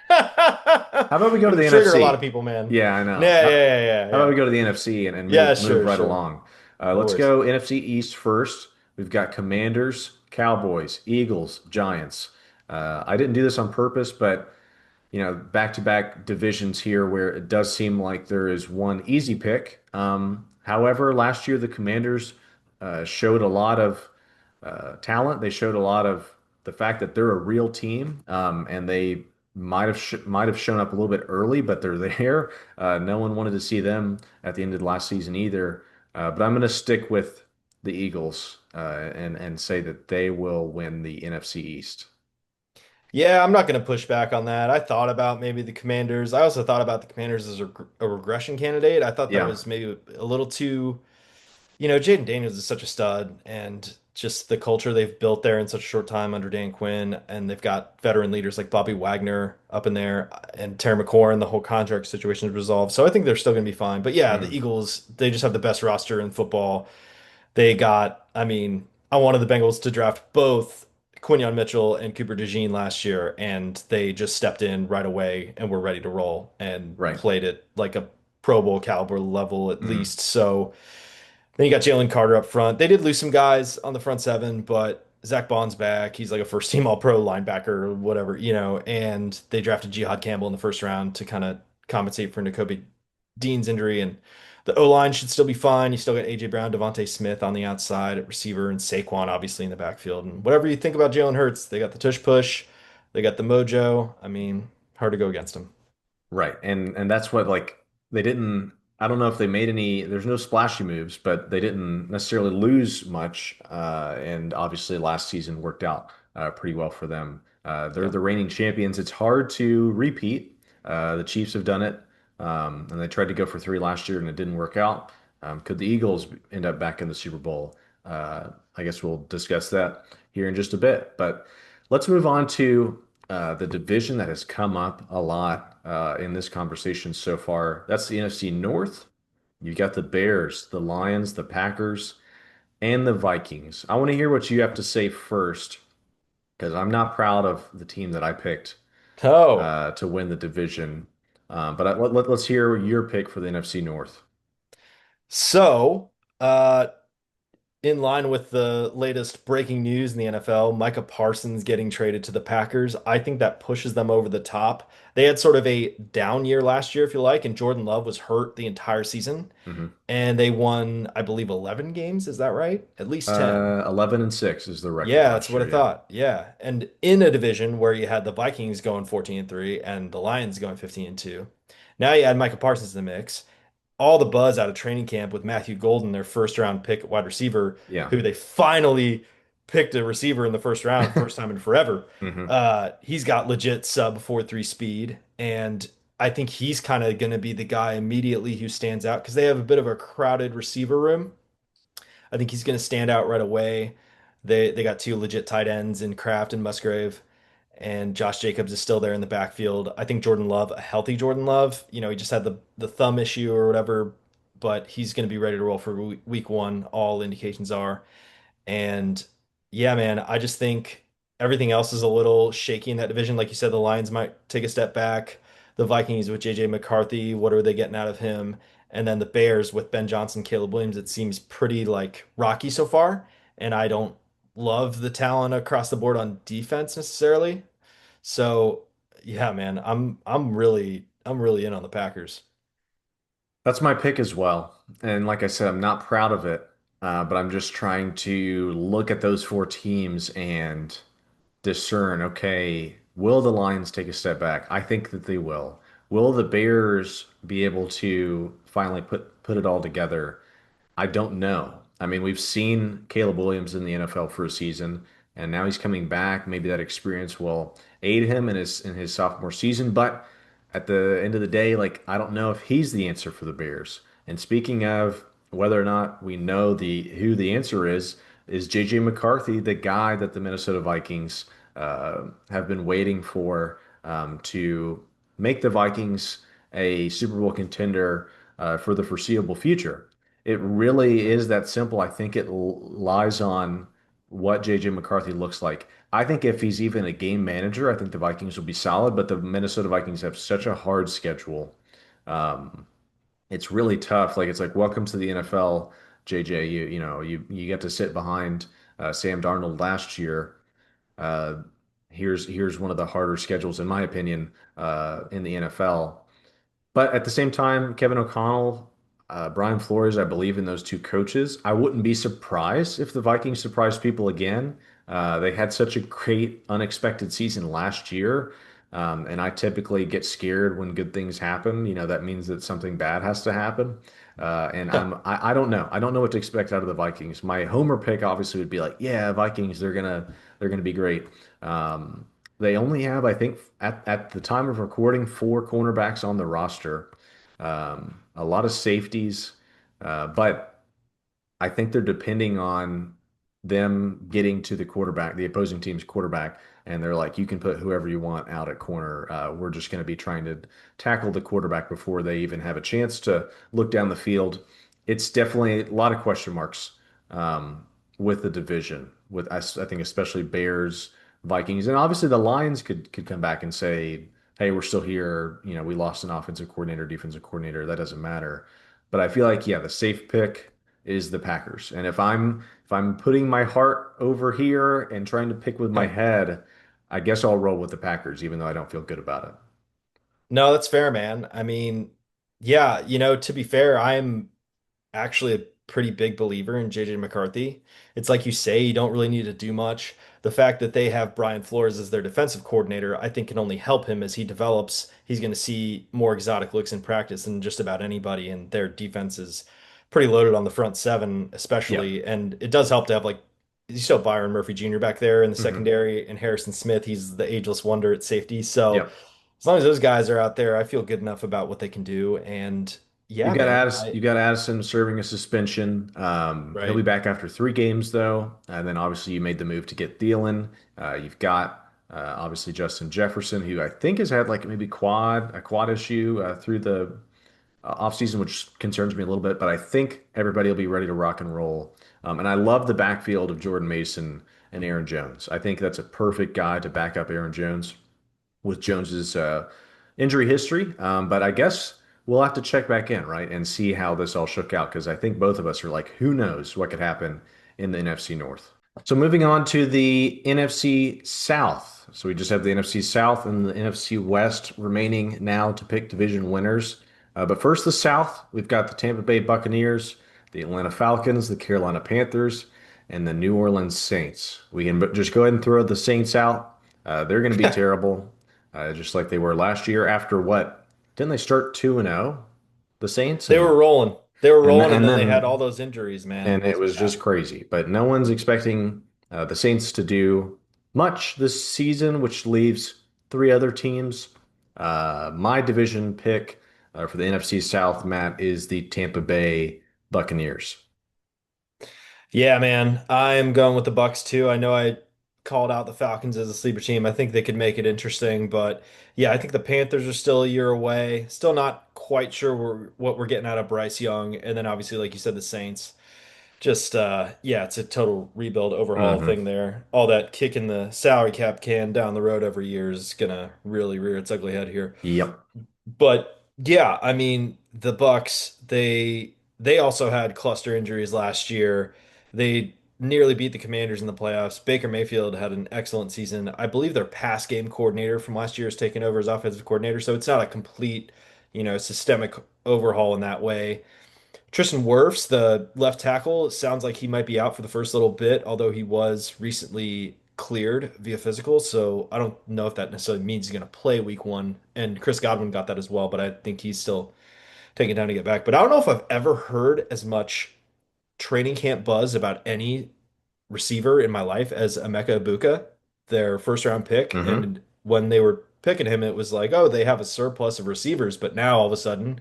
Speaker 3: how about we go to the
Speaker 4: Gonna trigger a lot of
Speaker 3: NFC?
Speaker 4: people, man.
Speaker 3: Yeah, I know.
Speaker 4: Yeah, yeah,
Speaker 3: How,
Speaker 4: yeah, yeah,
Speaker 3: how about
Speaker 4: yeah.
Speaker 3: we go to the NFC and
Speaker 4: Yeah,
Speaker 3: move
Speaker 4: sure,
Speaker 3: right
Speaker 4: sure.
Speaker 3: along?
Speaker 4: No
Speaker 3: Let's
Speaker 4: worries.
Speaker 3: go NFC East first. We've got Commanders, Cowboys, Eagles, Giants. I didn't do this on purpose, but back-to-back divisions here where it does seem like there is one easy pick. However, last year the Commanders showed a lot of talent. They showed a lot of the fact that they're a real team, and they might have shown up a little bit early, but they're there. No one wanted to see them at the end of the last season either. But I'm going to stick with the Eagles and say that they will win the NFC East.
Speaker 4: Yeah, I'm not going to push back on that. I thought about maybe the Commanders. I also thought about the Commanders as a regression candidate. I thought that
Speaker 3: Yeah.
Speaker 4: was maybe a little too, Jaden Daniels is such a stud, and just the culture they've built there in such a short time under Dan Quinn, and they've got veteran leaders like Bobby Wagner up in there and Terry McLaurin. The whole contract situation is resolved, so I think they're still going to be fine. But yeah, the
Speaker 3: Mhm.
Speaker 4: Eagles, they just have the best roster in football. They got, I mean, I wanted the Bengals to draft both Quinyon Mitchell and Cooper DeJean last year, and they just stepped in right away and were ready to roll and
Speaker 3: Right.
Speaker 4: played it like a Pro Bowl caliber level at
Speaker 3: Mhm.
Speaker 4: least. So then you got Jalen Carter up front. They did lose some guys on the front seven, but Zach Bond's back. He's like a first team All Pro linebacker or whatever, and they drafted Jihad Campbell in the first round to kind of compensate for Nakobe Dean's injury. And the O line should still be fine. You still got AJ Brown, Devontae Smith on the outside at receiver, and Saquon obviously in the backfield. And whatever you think about Jalen Hurts, they got the tush push, they got the mojo. I mean, hard to go against him.
Speaker 3: Right. And that's what like they didn't I don't know if they made any there's no splashy moves, but they didn't necessarily lose much. And obviously last season worked out pretty well for them. They're
Speaker 4: Yeah.
Speaker 3: the reigning champions. It's hard to repeat. The Chiefs have done it. And they tried to go for three last year and it didn't work out. Could the Eagles end up back in the Super Bowl? I guess we'll discuss that here in just a bit. But let's move on to the division that has come up a lot in this conversation so far. That's the NFC North. You got the Bears, the Lions, the Packers, and the Vikings. I want to hear what you have to say first because I'm not proud of the team that I picked
Speaker 4: Oh,
Speaker 3: to win the division. Let's hear your pick for the NFC North.
Speaker 4: so in line with the latest breaking news in the NFL, Micah Parsons getting traded to the Packers, I think that pushes them over the top. They had sort of a down year last year, if you like, and Jordan Love was hurt the entire season.
Speaker 3: Hmm.
Speaker 4: And they won, I believe, 11 games. Is that right? At least 10.
Speaker 3: 11-6 is the record
Speaker 4: Yeah, that's
Speaker 3: last
Speaker 4: what I
Speaker 3: year. Yeah.
Speaker 4: thought. Yeah. And in a division where you had the Vikings going 14-3 and the Lions going 15-2, now you add Micah Parsons in the mix, all the buzz out of training camp with Matthew Golden, their first round pick at wide receiver,
Speaker 3: Yeah.
Speaker 4: who they finally picked a receiver in the first round, first time in forever.
Speaker 3: Hmm.
Speaker 4: He's got legit sub 4.3 speed. And I think he's kind of going to be the guy immediately who stands out because they have a bit of a crowded receiver room. I think he's going to stand out right away. They got two legit tight ends in Kraft and Musgrave, and Josh Jacobs is still there in the backfield. I think Jordan Love, a healthy Jordan Love, he just had the thumb issue or whatever, but he's going to be ready to roll for week one. All indications are. And yeah, man, I just think everything else is a little shaky in that division. Like you said, the Lions might take a step back. The Vikings with JJ McCarthy, what are they getting out of him? And then the Bears with Ben Johnson, Caleb Williams, it seems pretty like rocky so far. And I don't love the talent across the board on defense necessarily. So yeah, man, I'm really in on the Packers.
Speaker 3: That's my pick as well. And like I said, I'm not proud of it, but I'm just trying to look at those four teams and discern, okay, will the Lions take a step back? I think that they will. Will the Bears be able to finally put it all together? I don't know. I mean, we've seen Caleb Williams in the NFL for a season, and now he's coming back. Maybe that experience will aid him in his sophomore season. But at the end of the day, like I don't know if he's the answer for the Bears. And speaking of whether or not we know the who the answer is JJ McCarthy the guy that the Minnesota Vikings have been waiting for to make the Vikings a Super Bowl contender for the foreseeable future? It really is that simple. I think it lies on what JJ McCarthy looks like. I think if he's even a game manager, I think the Vikings will be solid, but the Minnesota Vikings have such a hard schedule. Um, it's really tough. Like it's like welcome to the NFL, JJ. You get to sit behind Sam Darnold last year. Uh, here's one of the harder schedules, in my opinion, in the NFL. But at the same time, Kevin O'Connell, Brian Flores, I believe in those two coaches. I wouldn't be surprised if the Vikings surprised people again. They had such a great, unexpected season last year. And I typically get scared when good things happen. That means that something bad has to happen. And I don't know. I don't know what to expect out of the Vikings. My homer pick obviously would be like, yeah, Vikings, they're gonna be great. Um, they only have, I think, at the time of recording, four cornerbacks on the roster, a lot of safeties, but I think they're depending on them getting to the quarterback, the opposing team's quarterback, and they're like, you can put whoever you want out at corner. We're just going to be trying to tackle the quarterback before they even have a chance to look down the field. It's definitely a lot of question marks with the division, with I think especially Bears, Vikings, and obviously the Lions could come back and say, hey, we're still here. We lost an offensive coordinator, defensive coordinator. That doesn't matter. But I feel like, yeah, the safe pick is the Packers. And if I'm putting my heart over here and trying to pick with my head, I guess I'll roll with the Packers, even though I don't feel good about it.
Speaker 4: No, that's fair, man. I mean, yeah, to be fair, I'm actually a pretty big believer in JJ McCarthy. It's like you say, you don't really need to do much. The fact that they have Brian Flores as their defensive coordinator, I think can only help him as he develops. He's going to see more exotic looks in practice than just about anybody, and their defense is pretty loaded on the front seven,
Speaker 3: Yep.
Speaker 4: especially. And it does help to have like you still have Byron Murphy Jr. back there in the
Speaker 3: Hmm.
Speaker 4: secondary, and Harrison Smith. He's the ageless wonder at safety. So
Speaker 3: Yep.
Speaker 4: as long as those guys are out there, I feel good enough about what they can do. And
Speaker 3: You
Speaker 4: yeah,
Speaker 3: got
Speaker 4: man,
Speaker 3: Addis, you got Addison serving a suspension. He'll be
Speaker 4: right.
Speaker 3: back after 3 games though, and then obviously you made the move to get Thielen. You've got obviously Justin Jefferson, who I think has had like maybe a quad issue through the offseason, which concerns me a little bit. But I think everybody will be ready to rock and roll. And I love the backfield of Jordan Mason and Aaron Jones. I think that's a perfect guy to back up Aaron Jones with Jones's injury history. But I guess we'll have to check back in, right, and see how this all shook out because I think both of us are like, who knows what could happen in the NFC North. So moving on to the NFC South. So we just have the NFC South and the NFC West remaining now to pick division winners. But first, the South, we've got the Tampa Bay Buccaneers, the Atlanta Falcons, the Carolina Panthers, and the New Orleans Saints. We can just go ahead and throw the Saints out. They're going to be terrible, just like they were last year. After what? Didn't they start 2-0, the Saints?
Speaker 4: They
Speaker 3: And
Speaker 4: were rolling. They were
Speaker 3: and
Speaker 4: rolling, and
Speaker 3: and
Speaker 4: then they had all
Speaker 3: then
Speaker 4: those injuries, man.
Speaker 3: and
Speaker 4: It
Speaker 3: it
Speaker 4: was
Speaker 3: was
Speaker 4: bad.
Speaker 3: just crazy. But no one's expecting the Saints to do much this season, which leaves three other teams My division pick for the NFC South, Matt, is the Tampa Bay Buccaneers.
Speaker 4: Yeah, man. I'm going with the Bucks too. I know I called out the Falcons as a sleeper team. I think they could make it interesting, but yeah, I think the Panthers are still a year away. Still not quite sure what we're getting out of Bryce Young, and then obviously, like you said, the Saints. Just yeah, it's a total rebuild overhaul
Speaker 3: Hmm.
Speaker 4: thing there. All that kicking the salary cap can down the road every year is gonna really rear its ugly head here.
Speaker 3: Yep.
Speaker 4: But yeah, I mean, the Bucks, they also had cluster injuries last year. They nearly beat the Commanders in the playoffs. Baker Mayfield had an excellent season. I believe their pass game coordinator from last year is taking over as offensive coordinator, so it's not a complete, systemic overhaul in that way. Tristan Wirfs, the left tackle, sounds like he might be out for the first little bit, although he was recently cleared via physical. So I don't know if that necessarily means he's going to play week one. And Chris Godwin got that as well, but I think he's still taking time to get back. But I don't know if I've ever heard as much training camp buzz about any receiver in my life as Emeka Ibuka, their first round pick.
Speaker 3: Hmm.
Speaker 4: And when they were picking him, it was like, oh, they have a surplus of receivers. But now all of a sudden,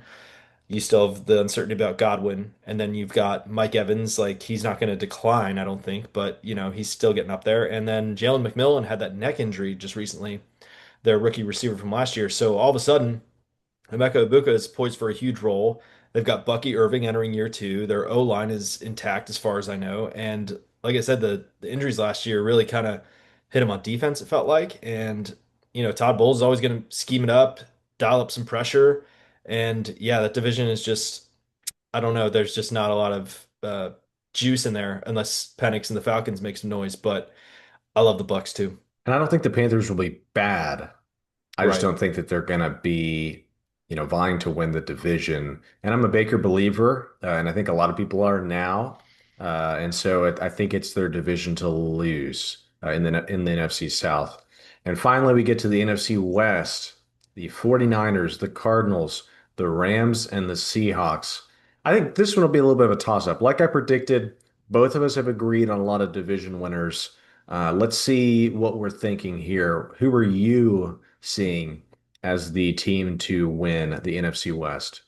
Speaker 4: you still have the uncertainty about Godwin, and then you've got Mike Evans. Like he's not going to decline, I don't think, but he's still getting up there. And then Jalen McMillan had that neck injury just recently, their rookie receiver from last year. So all of a sudden, Emeka Ibuka is poised for a huge role. They've got Bucky Irving entering year two. Their O line is intact as far as I know. And like I said, the injuries last year really kind of hit him on defense, it felt like. And, Todd Bowles is always going to scheme it up, dial up some pressure. And yeah, that division is just, I don't know, there's just not a lot of juice in there unless Penix and the Falcons make some noise. But I love the Bucks too.
Speaker 3: And I don't think the Panthers will be bad. I just
Speaker 4: Right.
Speaker 3: don't think that they're going to be, vying to win the division. And I'm a Baker believer, and I think a lot of people are now. And so I think it's their division to lose in the NFC South. And finally, we get to the NFC West, the 49ers, the Cardinals, the Rams, and the Seahawks. I think this one will be a little bit of a toss-up. Like I predicted, both of us have agreed on a lot of division winners. Let's see what we're thinking here. Who are you seeing as the team to win the NFC West?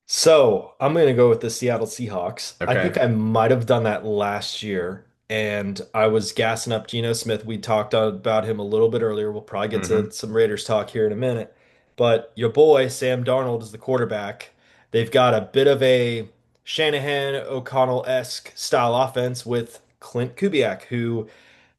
Speaker 4: So I'm going to go with the Seattle Seahawks. I think
Speaker 3: Okay.
Speaker 4: I might have done that last year, and I was gassing up Geno Smith. We talked about him a little bit earlier. We'll probably get to
Speaker 3: Hmm.
Speaker 4: some Raiders talk here in a minute. But your boy, Sam Darnold, is the quarterback. They've got a bit of a Shanahan O'Connell-esque style offense with Clint Kubiak, who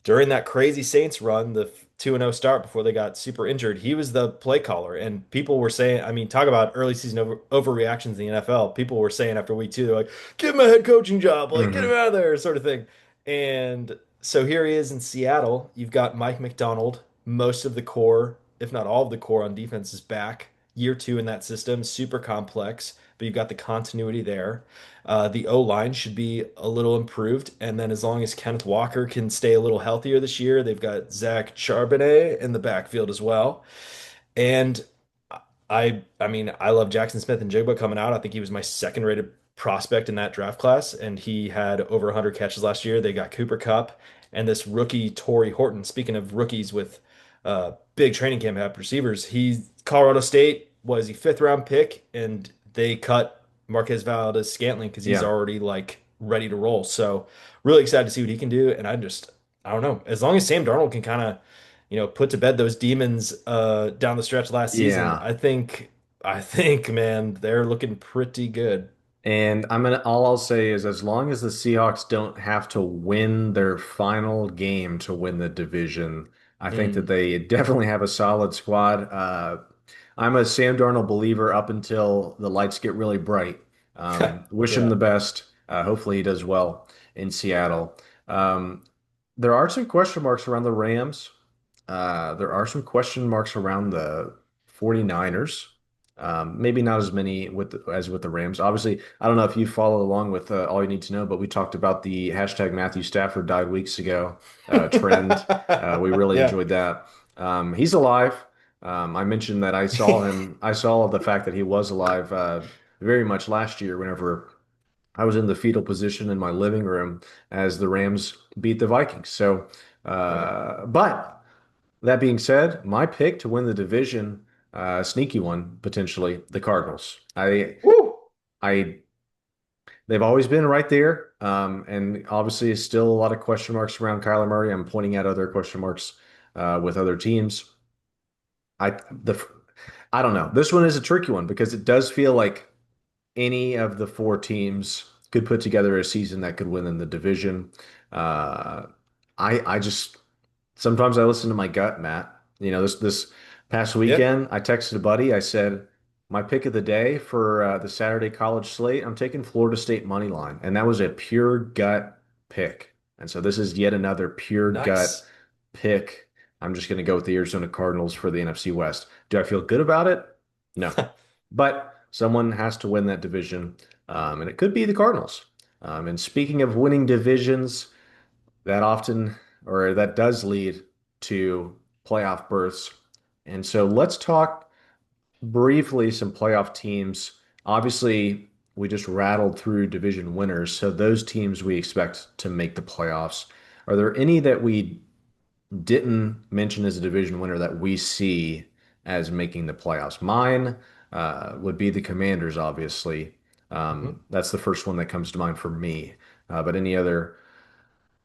Speaker 4: during that crazy Saints run, the 2-0 start before they got super injured, he was the play caller. And people were saying, I mean, talk about early season overreactions in the NFL. People were saying after week two, they're like, give him a head coaching job, like, get him
Speaker 3: Hmm.
Speaker 4: out of there, sort of thing. And so here he is in Seattle. You've got Mike McDonald, most of the core, if not all of the core on defense is back. Year two in that system, super complex, but you've got the continuity there. The O line should be a little improved, and then as long as Kenneth Walker can stay a little healthier this year, they've got Zach Charbonnet in the backfield as well. And I mean, I love Jackson Smith and Jigba coming out. I think he was my second rated prospect in that draft class, and he had over 100 catches last year. They got Cooper Cup and this rookie Torrey Horton. Speaking of rookies with big training camp have receivers, he Colorado State was a fifth round pick, and they cut Marquez Valdez-Scantling because he's
Speaker 3: Yeah.
Speaker 4: already like ready to roll. So really excited to see what he can do. And I don't know, as long as Sam Darnold can kind of put to bed those demons down the stretch last season.
Speaker 3: Yeah.
Speaker 4: I think, man, they're looking pretty good.
Speaker 3: And all I'll say is as long as the Seahawks don't have to win their final game to win the division, I think that
Speaker 4: Mm.
Speaker 3: they definitely have a solid squad. I'm a Sam Darnold believer up until the lights get really bright. Wish him
Speaker 4: Yeah.
Speaker 3: the best. Hopefully he does well in Seattle. Um, there are some question marks around the Rams. There are some question marks around the 49ers. Maybe not as many as with the Rams. Obviously, I don't know if you followed along with all you need to know, but we talked about the hashtag Matthew Stafford died weeks ago trend. We really
Speaker 4: Yeah.
Speaker 3: enjoyed that. He's alive. I mentioned that I saw him. I saw the fact that he was alive very much last year whenever I was in the fetal position in my living room as the Rams beat the Vikings. So,
Speaker 4: Right.
Speaker 3: but that being said, my pick to win the division, sneaky one potentially, the Cardinals.
Speaker 4: Woo!
Speaker 3: I they've always been right there, and obviously still a lot of question marks around Kyler Murray. I'm pointing out other question marks with other teams. I the I don't know. This one is a tricky one because it does feel like any of the four teams could put together a season that could win in the division. Uh, I just sometimes I listen to my gut, Matt. This past
Speaker 4: Yeah,
Speaker 3: weekend, I texted a buddy. I said my pick of the day for the Saturday college slate. I'm taking Florida State money line, and that was a pure gut pick. And so this is yet another pure gut
Speaker 4: nice.
Speaker 3: pick. I'm just going to go with the Arizona Cardinals for the NFC West. Do I feel good about it? No, but someone has to win that division, and it could be the Cardinals. And speaking of winning divisions, that often or that does lead to playoff berths. And so let's talk briefly some playoff teams. Obviously, we just rattled through division winners, so those teams we expect to make the playoffs. Are there any that we didn't mention as a division winner that we see as making the playoffs? Mine would be the Commanders, obviously.
Speaker 4: Mhm.
Speaker 3: That's the first one that comes to mind for me. But any other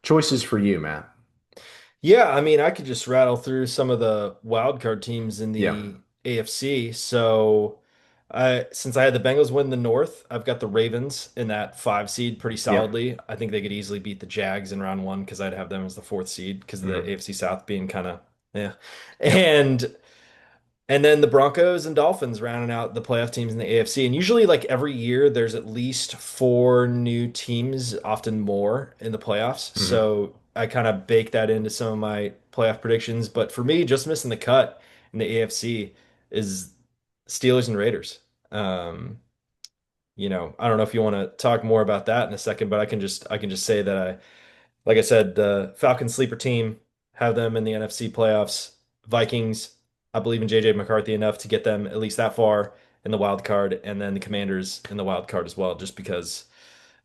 Speaker 3: choices for you, Matt?
Speaker 4: Yeah, I mean, I could just rattle through some of the wild card teams in
Speaker 3: Yeah.
Speaker 4: the AFC. So, since I had the Bengals win the North, I've got the Ravens in that 5 seed pretty
Speaker 3: Yep.
Speaker 4: solidly. I think they could easily beat the Jags in round one because I'd have them as the fourth seed because of the
Speaker 3: Hmm.
Speaker 4: AFC South being kind of yeah.
Speaker 3: Yep.
Speaker 4: And then the Broncos and Dolphins rounding out the playoff teams in the AFC. And usually, like every year, there's at least four new teams, often more, in the playoffs.
Speaker 3: Hmm.
Speaker 4: So I kind of bake that into some of my playoff predictions. But for me, just missing the cut in the AFC is Steelers and Raiders. Um, I don't know if you want to talk more about that in a second, but I can just say that like I said, the Falcons sleeper team have them in the NFC playoffs. Vikings, I believe in JJ McCarthy enough to get them at least that far in the wild card, and then the Commanders in the wild card as well, just because,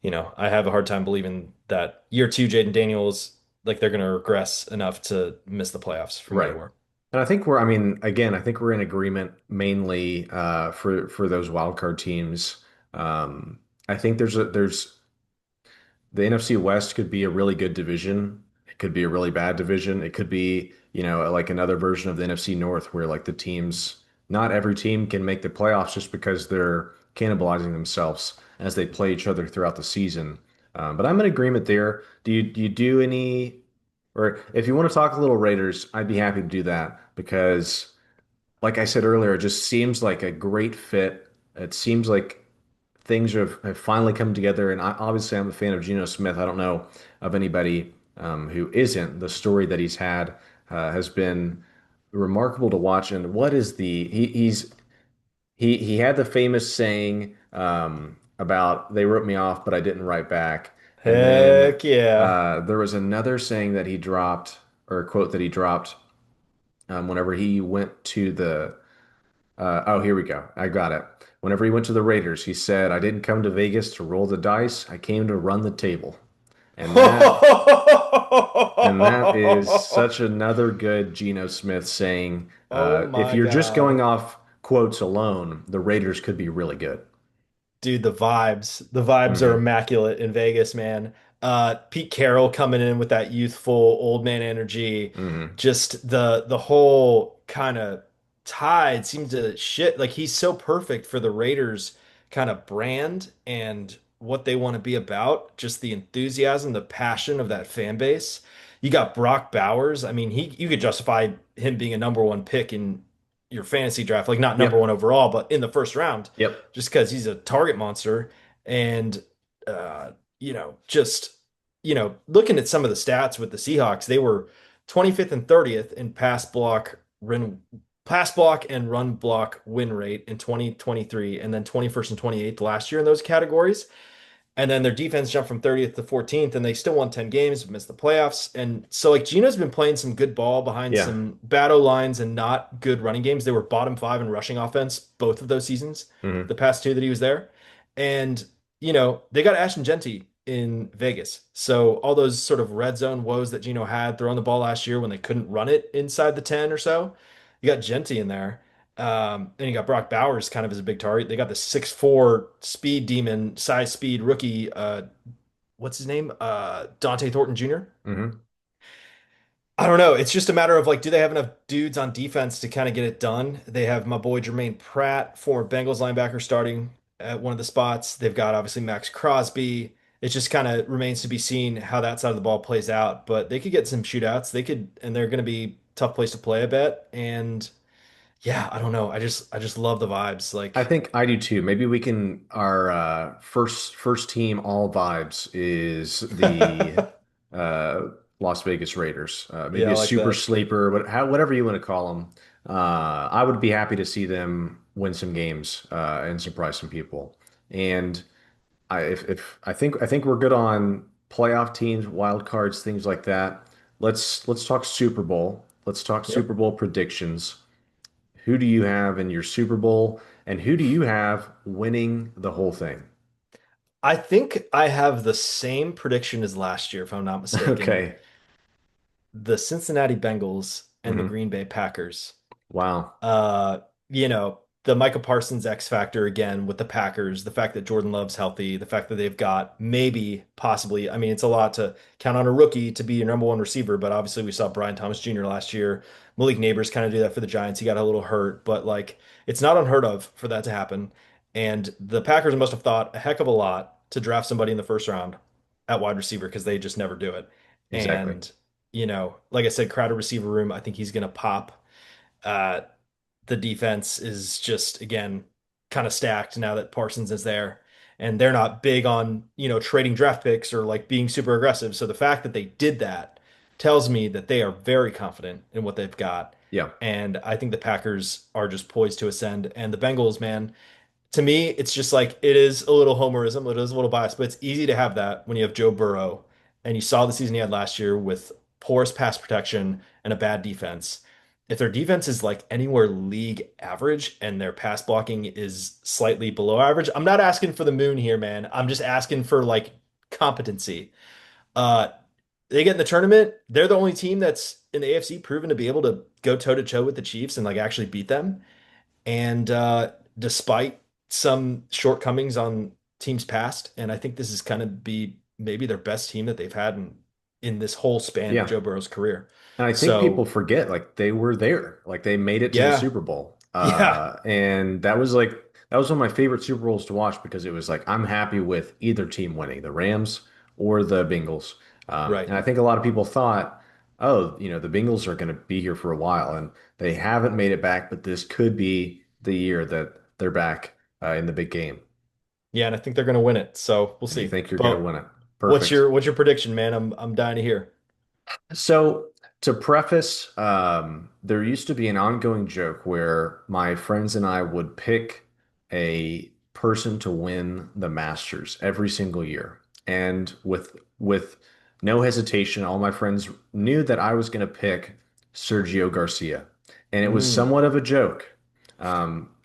Speaker 4: I have a hard time believing that year two Jaden Daniels, like they're going to regress enough to miss the playoffs from where they
Speaker 3: Right.
Speaker 4: were.
Speaker 3: And I mean, again, I think we're in agreement mainly for those wild card teams. I think there's the NFC West could be a really good division. It could be a really bad division. It could be, like another version of the NFC North where like the teams, not every team can make the playoffs just because they're cannibalizing themselves as they play each other throughout the season. But I'm in agreement there. Do you do any, or if you want to talk a little Raiders, I'd be happy to do that because, like I said earlier, it just seems like a great fit. It seems like things have finally come together. And obviously, I'm a fan of Geno Smith. I don't know of anybody who isn't. The story that he's had has been remarkable to watch. And what is he had the famous saying about they wrote me off, but I didn't write back. And then
Speaker 4: Heck yeah.
Speaker 3: there was another saying that he dropped, or a quote that he dropped whenever he went to the oh, here we go. I got it. Whenever he went to the Raiders, he said, I didn't come to Vegas to roll the dice. I came to run the table. And that is such another good Geno Smith saying.
Speaker 4: Oh
Speaker 3: If
Speaker 4: my
Speaker 3: you're just going
Speaker 4: God.
Speaker 3: off quotes alone, the Raiders could be really good.
Speaker 4: Dude, the vibes are
Speaker 3: Hmm.
Speaker 4: immaculate in Vegas, man. Pete Carroll coming in with that youthful old man energy,
Speaker 3: Hmm.
Speaker 4: just the whole kind of tide seems to shit. Like he's so perfect for the Raiders kind of brand and what they want to be about. Just the enthusiasm, the passion of that fan base. You got Brock Bowers. I mean, you could justify him being a number one pick in your fantasy draft, like not number
Speaker 3: Yep.
Speaker 4: one overall, but in the first round
Speaker 3: Yep.
Speaker 4: just because he's a target monster. And, just, looking at some of the stats with the Seahawks, they were 25th and 30th in pass block and run block win rate in 2023, and then 21st and 28th last year in those categories. And then their defense jumped from 30th to 14th, and they still won 10 games, missed the playoffs. And so, like, Gino's been playing some good ball behind
Speaker 3: Yeah.
Speaker 4: some battle lines and not good running games. They were bottom five in rushing offense both of those seasons,
Speaker 3: Hmm.
Speaker 4: the past two that he was there. And, they got Ashton Genty in Vegas. So, all those sort of red zone woes that Gino had throwing the ball last year when they couldn't run it inside the 10 or so, you got Genty in there. And you got Brock Bowers kind of as a big target. They got the 6'4" speed demon, size speed rookie. What's his name? Dante Thornton Jr.
Speaker 3: Hmm.
Speaker 4: I don't know. It's just a matter of like, do they have enough dudes on defense to kind of get it done? They have my boy Jermaine Pratt, former Bengals linebacker, starting at one of the spots. They've got obviously Max Crosby. It just kind of remains to be seen how that side of the ball plays out. But they could get some shootouts. They could, and they're going to be tough place to play, I bet. And yeah, I don't know. I just love the vibes.
Speaker 3: I
Speaker 4: Like,
Speaker 3: think I do too. Maybe we can our first team all vibes is the uh, Las Vegas Raiders. Maybe
Speaker 4: yeah, I
Speaker 3: a
Speaker 4: like
Speaker 3: super
Speaker 4: that.
Speaker 3: sleeper, whatever you want to call them. I would be happy to see them win some games and surprise some people. And if I think we're good on playoff teams, wild cards, things like that. Let's talk Super Bowl. Let's talk
Speaker 4: Yep.
Speaker 3: Super Bowl predictions. Who do you have in your Super Bowl, and who do you have winning the whole thing?
Speaker 4: I think I have the same prediction as last year, if I'm not mistaken.
Speaker 3: Okay.
Speaker 4: The Cincinnati Bengals and the
Speaker 3: Hmm.
Speaker 4: Green Bay Packers.
Speaker 3: Wow.
Speaker 4: Uh, the Micah Parsons X factor again with the Packers, the fact that Jordan Love's healthy, the fact that they've got maybe, possibly, I mean, it's a lot to count on a rookie to be your number one receiver, but obviously we saw Brian Thomas Jr. last year. Malik Neighbors kind of do that for the Giants. He got a little hurt, but like it's not unheard of for that to happen. And the Packers must have thought a heck of a lot to draft somebody in the first round at wide receiver because they just never do it.
Speaker 3: Exactly.
Speaker 4: And, like I said, crowded receiver room, I think he's going to pop. Uh, the defense is just again kind of stacked now that Parsons is there. And they're not big on, trading draft picks or like being super aggressive. So the fact that they did that tells me that they are very confident in what they've got.
Speaker 3: Yeah.
Speaker 4: And I think the Packers are just poised to ascend. And the Bengals, man, to me, it's just like it is a little homerism, it is a little bias, but it's easy to have that when you have Joe Burrow and you saw the season he had last year with porous pass protection and a bad defense. If their defense is like anywhere league average and their pass blocking is slightly below average, I'm not asking for the moon here, man. I'm just asking for like competency. Uh, they get in the tournament, they're the only team that's in the AFC proven to be able to go toe to toe with the Chiefs and like actually beat them. And despite some shortcomings on teams past, and I think this is kind of be maybe their best team that they've had in this whole span of
Speaker 3: Yeah.
Speaker 4: Joe Burrow's career.
Speaker 3: And I think people
Speaker 4: So
Speaker 3: forget like they were there, like they made it to the
Speaker 4: yeah,
Speaker 3: Super Bowl.
Speaker 4: yeah,
Speaker 3: And that was one of my favorite Super Bowls to watch because it was like I'm happy with either team winning, the Rams or the Bengals.
Speaker 4: right.
Speaker 3: And I think a lot of people thought, oh, the Bengals are going to be here for a while, and they haven't made it back, but this could be the year that they're back in the big game.
Speaker 4: Yeah, and I think they're going to win it. So we'll
Speaker 3: And you
Speaker 4: see.
Speaker 3: think you're going to
Speaker 4: But
Speaker 3: win it.
Speaker 4: what's
Speaker 3: Perfect.
Speaker 4: your prediction, man? I'm dying to hear.
Speaker 3: So to preface, there used to be an ongoing joke where my friends and I would pick a person to win the Masters every single year. And with no hesitation, all my friends knew that I was going to pick Sergio Garcia. And it was
Speaker 4: Mm.
Speaker 3: somewhat of a joke,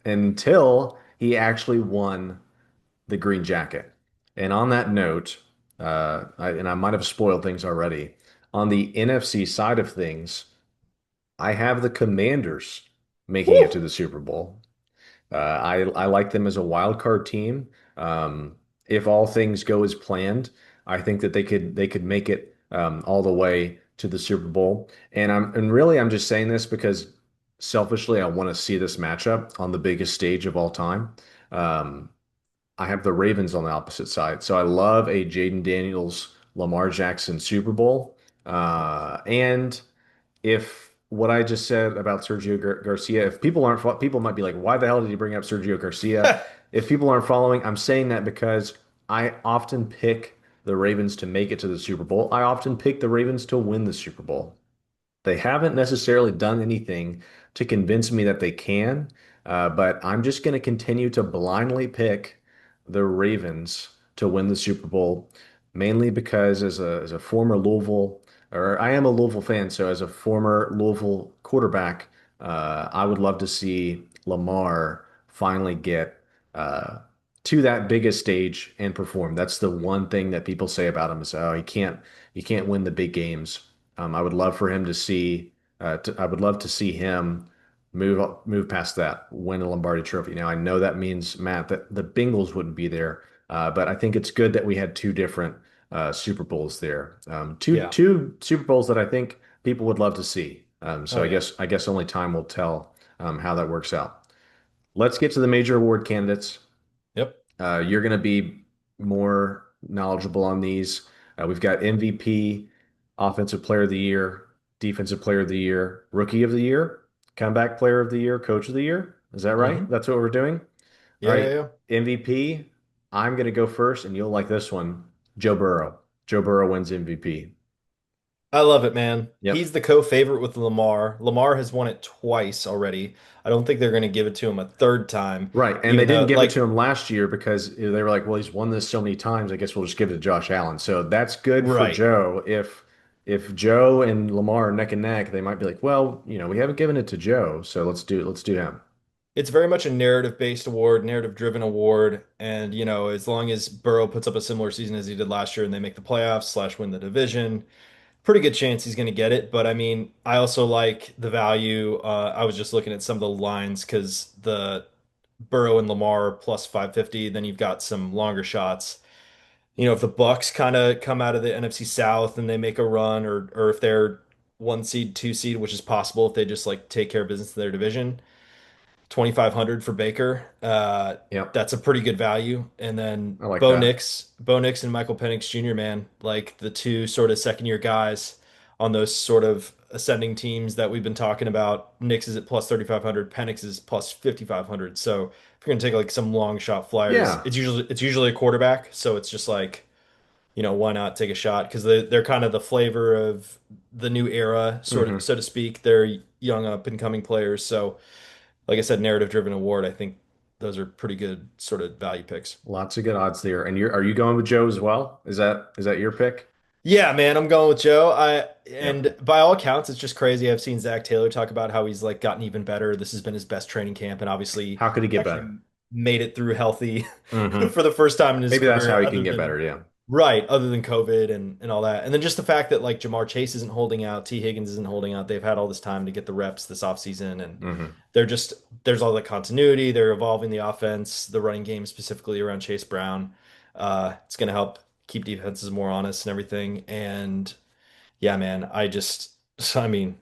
Speaker 3: until he actually won the green jacket. And on that note, I might have spoiled things already. On the NFC side of things, I have the Commanders making it to
Speaker 4: Whew.
Speaker 3: the Super Bowl. I like them as a wild card team. If all things go as planned, I think that they could make it all the way to the Super Bowl. And really I'm just saying this because selfishly I want to see this matchup on the biggest stage of all time. Um, I have the Ravens on the opposite side. So I love a Jaden Daniels, Lamar Jackson Super Bowl. And if what I just said about Sergio Garcia, if people aren't, people might be like, why the hell did you bring up Sergio Garcia? If people aren't following, I'm saying that because I often pick the Ravens to make it to the Super Bowl. I often pick the Ravens to win the Super Bowl. They haven't necessarily done anything to convince me that they can, but I'm just going to continue to blindly pick the Ravens to win the Super Bowl, mainly because as a former Louisville, or I am a Louisville fan, so as a former Louisville quarterback, I would love to see Lamar finally get uh, to that biggest stage and perform. That's the one thing that people say about him is, oh, he can't win the big games. I would love for him to see. I would love to see him move past that, win a Lombardi Trophy. Now I know that means, Matt, that the Bengals wouldn't be there, but I think it's good that we had two different Super Bowls there.
Speaker 4: Yeah.
Speaker 3: Two Super Bowls that I think people would love to see. So
Speaker 4: Oh yeah.
Speaker 3: I guess only time will tell how that works out. Let's get to the major award candidates.
Speaker 4: Yep.
Speaker 3: You're going to be more knowledgeable on these. We've got MVP, Offensive Player of the Year, Defensive Player of the Year, Rookie of the Year, Comeback Player of the Year, Coach of the Year. Is that right?
Speaker 4: Hmm.
Speaker 3: That's what we're doing? All
Speaker 4: Yeah, yeah,
Speaker 3: right.
Speaker 4: yeah.
Speaker 3: MVP, I'm going to go first, and you'll like this one. Joe Burrow. Joe Burrow wins MVP.
Speaker 4: I love it, man.
Speaker 3: Yep.
Speaker 4: He's the co-favorite with Lamar. Lamar has won it twice already. I don't think they're going to give it to him a third time,
Speaker 3: Right. And they
Speaker 4: even
Speaker 3: didn't
Speaker 4: though,
Speaker 3: give it to
Speaker 4: like,
Speaker 3: him last year because they were like, well, he's won this so many times. I guess we'll just give it to Josh Allen. So that's good for
Speaker 4: right.
Speaker 3: Joe. If Joe and Lamar are neck and neck, they might be like, well, we haven't given it to Joe, so let's do him.
Speaker 4: It's very much a narrative-based award, narrative-driven award, and as long as Burrow puts up a similar season as he did last year and they make the playoffs slash win the division, pretty good chance he's going to get it. But I mean, I also like the value. I was just looking at some of the lines because the Burrow and Lamar plus 550, then you've got some longer shots. If the Bucks kind of come out of the NFC South and they make a run, or if they're one seed, two seed, which is possible if they just like take care of business in their division, 2,500 for Baker.
Speaker 3: Yep.
Speaker 4: That's a pretty good value. And then
Speaker 3: I like that.
Speaker 4: Bo Nix and Michael Penix Jr., man, like the two sort of second year guys on those sort of ascending teams that we've been talking about. Nix is at plus 3,500, Penix is plus 5,500. So if you're gonna take like some long shot flyers,
Speaker 3: Yeah.
Speaker 4: it's usually a quarterback. So it's just like, why not take a shot? Because they're kind of the flavor of the new era, sort of,
Speaker 3: Hmm.
Speaker 4: so to speak. They're young up and coming players. So like I said, narrative driven award. I think those are pretty good sort of value picks.
Speaker 3: Lots of good odds there. And are you going with Joe as well? Is that your pick?
Speaker 4: Yeah, man, I'm going with Joe.
Speaker 3: Yep.
Speaker 4: And by all accounts, it's just crazy. I've seen Zach Taylor talk about how he's like gotten even better. This has been his best training camp, and obviously
Speaker 3: How could he get better?
Speaker 4: actually made it through healthy
Speaker 3: Hmm.
Speaker 4: for the first time in his
Speaker 3: Maybe that's
Speaker 4: career,
Speaker 3: how he can
Speaker 4: other
Speaker 3: get
Speaker 4: than
Speaker 3: better. Yeah.
Speaker 4: right, other than COVID and all that. And then just the fact that like Jamar Chase isn't holding out, T. Higgins isn't holding out. They've had all this time to get the reps this offseason, and
Speaker 3: Hmm.
Speaker 4: there's all the continuity. They're evolving the offense, the running game specifically around Chase Brown. It's going to help keep defenses more honest and everything. And yeah, man, I mean,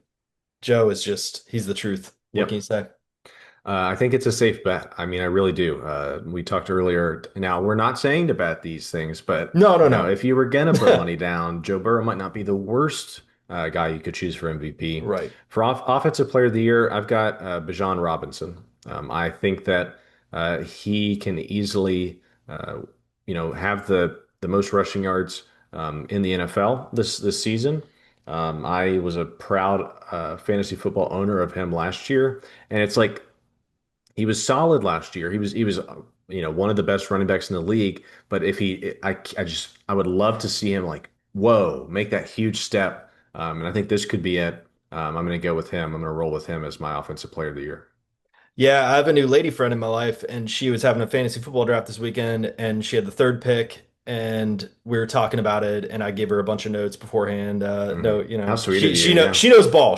Speaker 4: Joe is just, he's the truth. What can
Speaker 3: Yep.
Speaker 4: you say?
Speaker 3: I think it's a safe bet. I mean, I really do. We talked earlier. Now, we're not saying to bet these things, but
Speaker 4: No, no, no.
Speaker 3: if you were gonna put money down, Joe Burrow might not be the worst guy you could choose for MVP.
Speaker 4: Right.
Speaker 3: For Offensive Player of the Year, I've got Bijan Robinson. I think that he can easily, have the most rushing yards in the NFL this season. I was a proud fantasy football owner of him last year, and it's like he was solid last year. He was one of the best running backs in the league. But if he, I would love to see him like, whoa, make that huge step. And I think this could be it. I'm going to go with him. I'm going to roll with him as my offensive player of the year.
Speaker 4: Yeah, I have a new lady friend in my life, and she was having a fantasy football draft this weekend, and she had the third pick, and we were talking about it, and I gave her a bunch of notes beforehand.
Speaker 3: Hmm.
Speaker 4: No,
Speaker 3: How sweet of
Speaker 4: she
Speaker 3: you.
Speaker 4: she know
Speaker 3: Yeah.
Speaker 4: she knows ball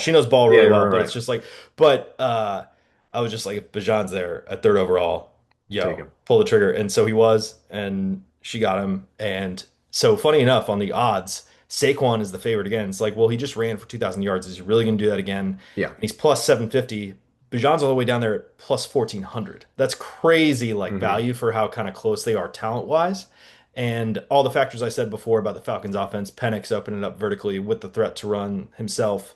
Speaker 3: Yeah,
Speaker 4: really
Speaker 3: right,
Speaker 4: well, but
Speaker 3: right.
Speaker 4: it's just like, but I was just like, if Bajan's there at third overall,
Speaker 3: Take
Speaker 4: yo,
Speaker 3: him.
Speaker 4: pull the trigger, and so he was, and she got him, and so funny enough, on the odds, Saquon is the favorite again. It's like, well, he just ran for 2,000 yards. Is he really going to do that again?
Speaker 3: Yeah.
Speaker 4: And he's plus 750. Bijan's all the way down there at plus 1,400. That's crazy like
Speaker 3: Hmm.
Speaker 4: value for how kind of close they are talent wise. And all the factors I said before about the Falcons offense, Penix opening it up vertically with the threat to run himself,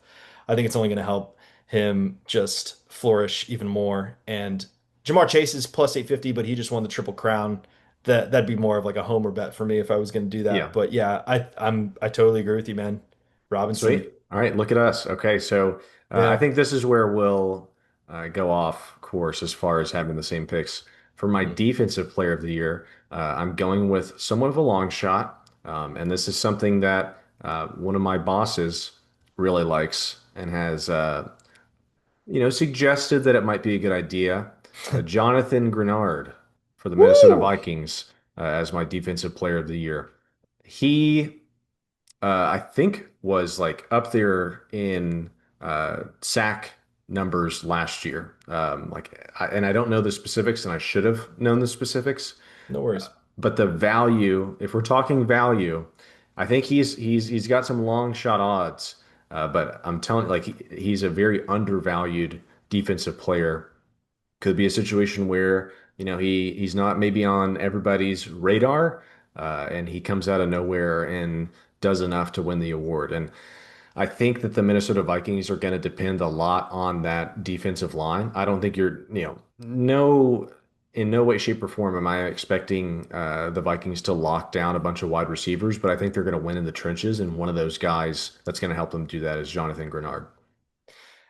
Speaker 4: I think it's only going to help him just flourish even more. And Jamar Chase is plus 850, but he just won the Triple Crown. That'd be more of like a homer bet for me if I was going to do that.
Speaker 3: Yeah.
Speaker 4: But yeah, I totally agree with you, man. Robinson.
Speaker 3: Sweet. All right, look at us. Okay, so I
Speaker 4: Yeah.
Speaker 3: think this is where we'll go off course as far as having the same picks. For my
Speaker 4: Mhm.
Speaker 3: defensive player of the year, I'm going with somewhat of a long shot. And this is something that one of my bosses really likes and has, suggested that it might be a good idea. Jonathan Grenard for the Minnesota
Speaker 4: Woo!
Speaker 3: Vikings as my defensive player of the year. He I think was like up there in sack. numbers last year. And I don't know the specifics, and I should have known the specifics.
Speaker 4: No worries.
Speaker 3: But the value, if we're talking value, I think he's got some long shot odds. But I'm telling you, he's a very undervalued defensive player. Could be a situation where, he's not maybe on everybody's radar, and he comes out of nowhere and does enough to win the award. And I think that the Minnesota Vikings are going to depend a lot on that defensive line. I don't think in no way, shape, or form am I expecting the Vikings to lock down a bunch of wide receivers, but I think they're going to win in the trenches, and one of those guys that's going to help them do that is Jonathan Grenard.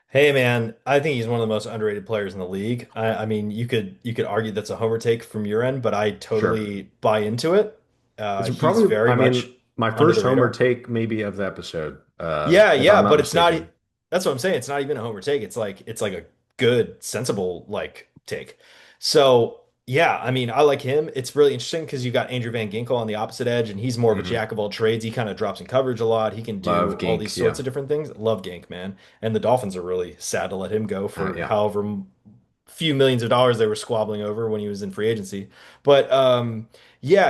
Speaker 4: Hey man, I think he's one of the most underrated players in the league. I mean, you could argue that's a homer take from your end, but I
Speaker 3: Sure.
Speaker 4: totally buy into it.
Speaker 3: It's
Speaker 4: He's
Speaker 3: probably,
Speaker 4: very
Speaker 3: I
Speaker 4: much
Speaker 3: mean, my
Speaker 4: under
Speaker 3: first
Speaker 4: the
Speaker 3: homer
Speaker 4: radar.
Speaker 3: take maybe of the episode,
Speaker 4: Yeah,
Speaker 3: if I'm
Speaker 4: yeah,
Speaker 3: not
Speaker 4: but it's not.
Speaker 3: mistaken.
Speaker 4: That's what I'm saying. It's not even a homer take. It's like a good, sensible like take. So yeah, I mean, I like him. It's really interesting because you got Andrew Van Ginkel on the opposite edge, and he's more of a
Speaker 3: Hmm.
Speaker 4: jack of all trades. He kind of drops in coverage a lot. He can do
Speaker 3: Love
Speaker 4: all these
Speaker 3: Gink.
Speaker 4: sorts
Speaker 3: Yeah.
Speaker 4: of different things. Love Gank, man. And the Dolphins are really sad to let him go for
Speaker 3: Yeah.
Speaker 4: however few millions of dollars they were squabbling over when he was in free agency. But yeah,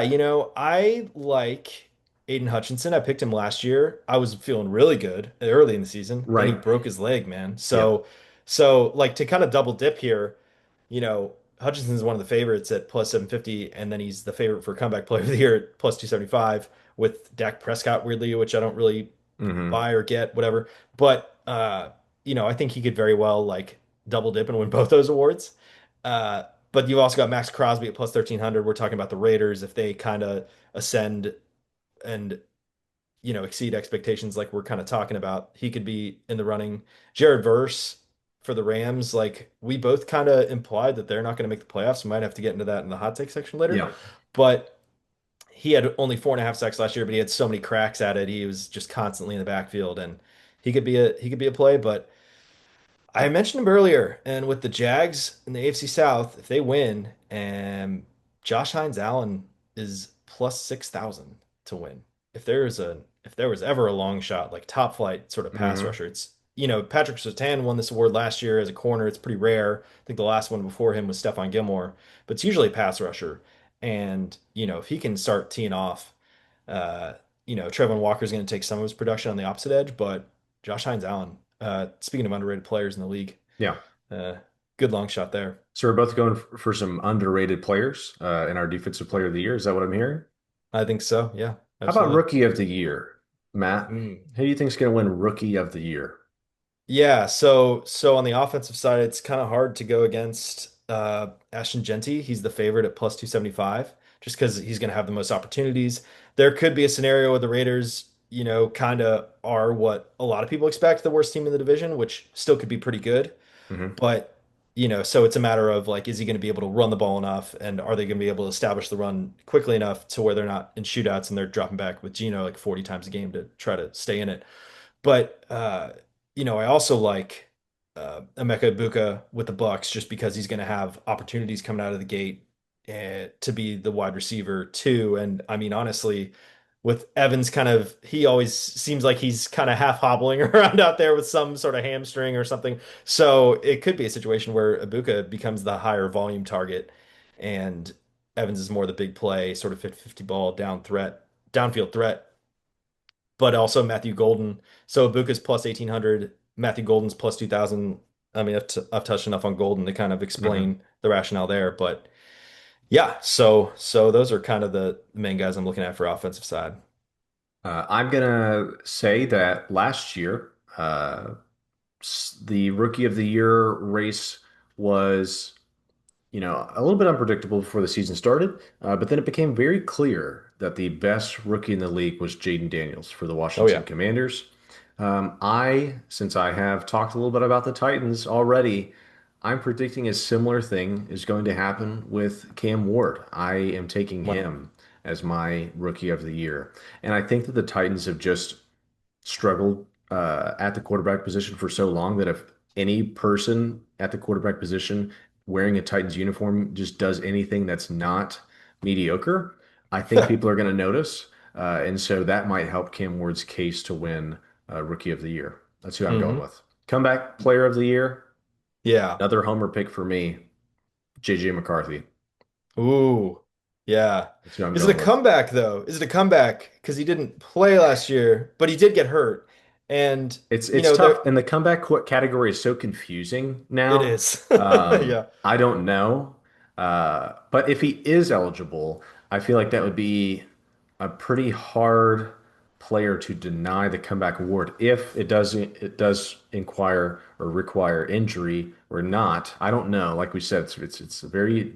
Speaker 4: I like Aiden Hutchinson. I picked him last year. I was feeling really good early in the season. Then he
Speaker 3: Right.
Speaker 4: broke his leg, man.
Speaker 3: Yep.
Speaker 4: So like to kind of double dip here, Hutchinson's one of the favorites at plus 750, and then he's the favorite for comeback player of the year at plus 275 with Dak Prescott, weirdly, which I don't really
Speaker 3: Hmm.
Speaker 4: buy or get, whatever. But I think he could very well like double dip and win both those awards. But you've also got Max Crosby at plus 1300. We're talking about the Raiders if they kind of ascend and exceed expectations like we're kind of talking about. He could be in the running. Jared Verse for the Rams, like we both kind of implied that they're not going to make the playoffs. We might have to get into that in the hot take section later.
Speaker 3: Yeah.
Speaker 4: But he had only 4.5 sacks last year, but he had so many cracks at it. He was just constantly in the backfield, and he could be a play. But I mentioned him earlier, and with the Jags in the AFC South, if they win, and Josh Hines Allen is plus 6,000 to win. If there was ever a long shot, like top flight sort of pass
Speaker 3: Hmm.
Speaker 4: rusher, it's Patrick Surtain won this award last year as a corner. It's pretty rare. I think the last one before him was Stephon Gilmore, but it's usually a pass rusher. And if he can start teeing off, uh, Trevin Walker's going to take some of his production on the opposite edge, but Josh Hines Allen, speaking of underrated players in the league,
Speaker 3: Yeah.
Speaker 4: uh, good long shot there.
Speaker 3: So we're both going for some underrated players in our defensive player of the year. Is that what I'm hearing?
Speaker 4: I think so. Yeah,
Speaker 3: How about
Speaker 4: absolutely.
Speaker 3: rookie of the year, Matt?
Speaker 4: Mm.
Speaker 3: Who do you think is going to win rookie of the year?
Speaker 4: Yeah, so on the offensive side, it's kind of hard to go against Ashton Genty. He's the favorite at plus 275 just because he's going to have the most opportunities. There could be a scenario where the Raiders, kind of are what a lot of people expect, the worst team in the division, which still could be pretty good.
Speaker 3: Hmm.
Speaker 4: But, so it's a matter of like, is he going to be able to run the ball enough? And are they going to be able to establish the run quickly enough to where they're not in shootouts and they're dropping back with Geno like 40 times a game to try to stay in it? But I also like Emeka Ibuka with the Bucks just because he's going to have opportunities coming out of the gate to be the wide receiver too. And I mean, honestly, with Evans he always seems like he's kind of half hobbling around out there with some sort of hamstring or something. So it could be a situation where Ibuka becomes the higher volume target and Evans is more the big play, sort of 50-50 ball downfield threat, but also Matthew Golden. So Ibuka's plus 1,800, Matthew Golden's plus 2,000. I mean, I've touched enough on Golden to kind of
Speaker 3: Hmm.
Speaker 4: explain the rationale there, but yeah, so those are kind of the main guys I'm looking at for offensive side.
Speaker 3: I'm going to say that last year, the rookie of the year race was, a little bit unpredictable before the season started, but then it became very clear that the best rookie in the league was Jaden Daniels for the
Speaker 4: Oh
Speaker 3: Washington
Speaker 4: yeah.
Speaker 3: Commanders. Since I have talked a little bit about the Titans already, I'm predicting a similar thing is going to happen with Cam Ward. I am taking
Speaker 4: Wow.
Speaker 3: him as my rookie of the year. And I think that the Titans have just struggled at the quarterback position for so long that if any person at the quarterback position wearing a Titans uniform just does anything that's not mediocre, I think people are going to notice. And so that might help Cam Ward's case to win Rookie of the Year. That's who I'm going
Speaker 4: Hmm.
Speaker 3: with. Comeback Player of the Year.
Speaker 4: Yeah.
Speaker 3: Another homer pick for me, JJ McCarthy.
Speaker 4: Ooh. Yeah.
Speaker 3: That's who I'm
Speaker 4: Is it a
Speaker 3: going with.
Speaker 4: comeback though? Is it a comeback? Because he didn't play last year, but he did get hurt. And
Speaker 3: It's
Speaker 4: there
Speaker 3: tough, and the comeback category is so confusing
Speaker 4: it
Speaker 3: now.
Speaker 4: is. Yeah.
Speaker 3: I don't know, but if he is eligible, I feel like that would be a pretty hard player to deny the comeback award if it does inquire or require injury or not. I don't know. Like we said, very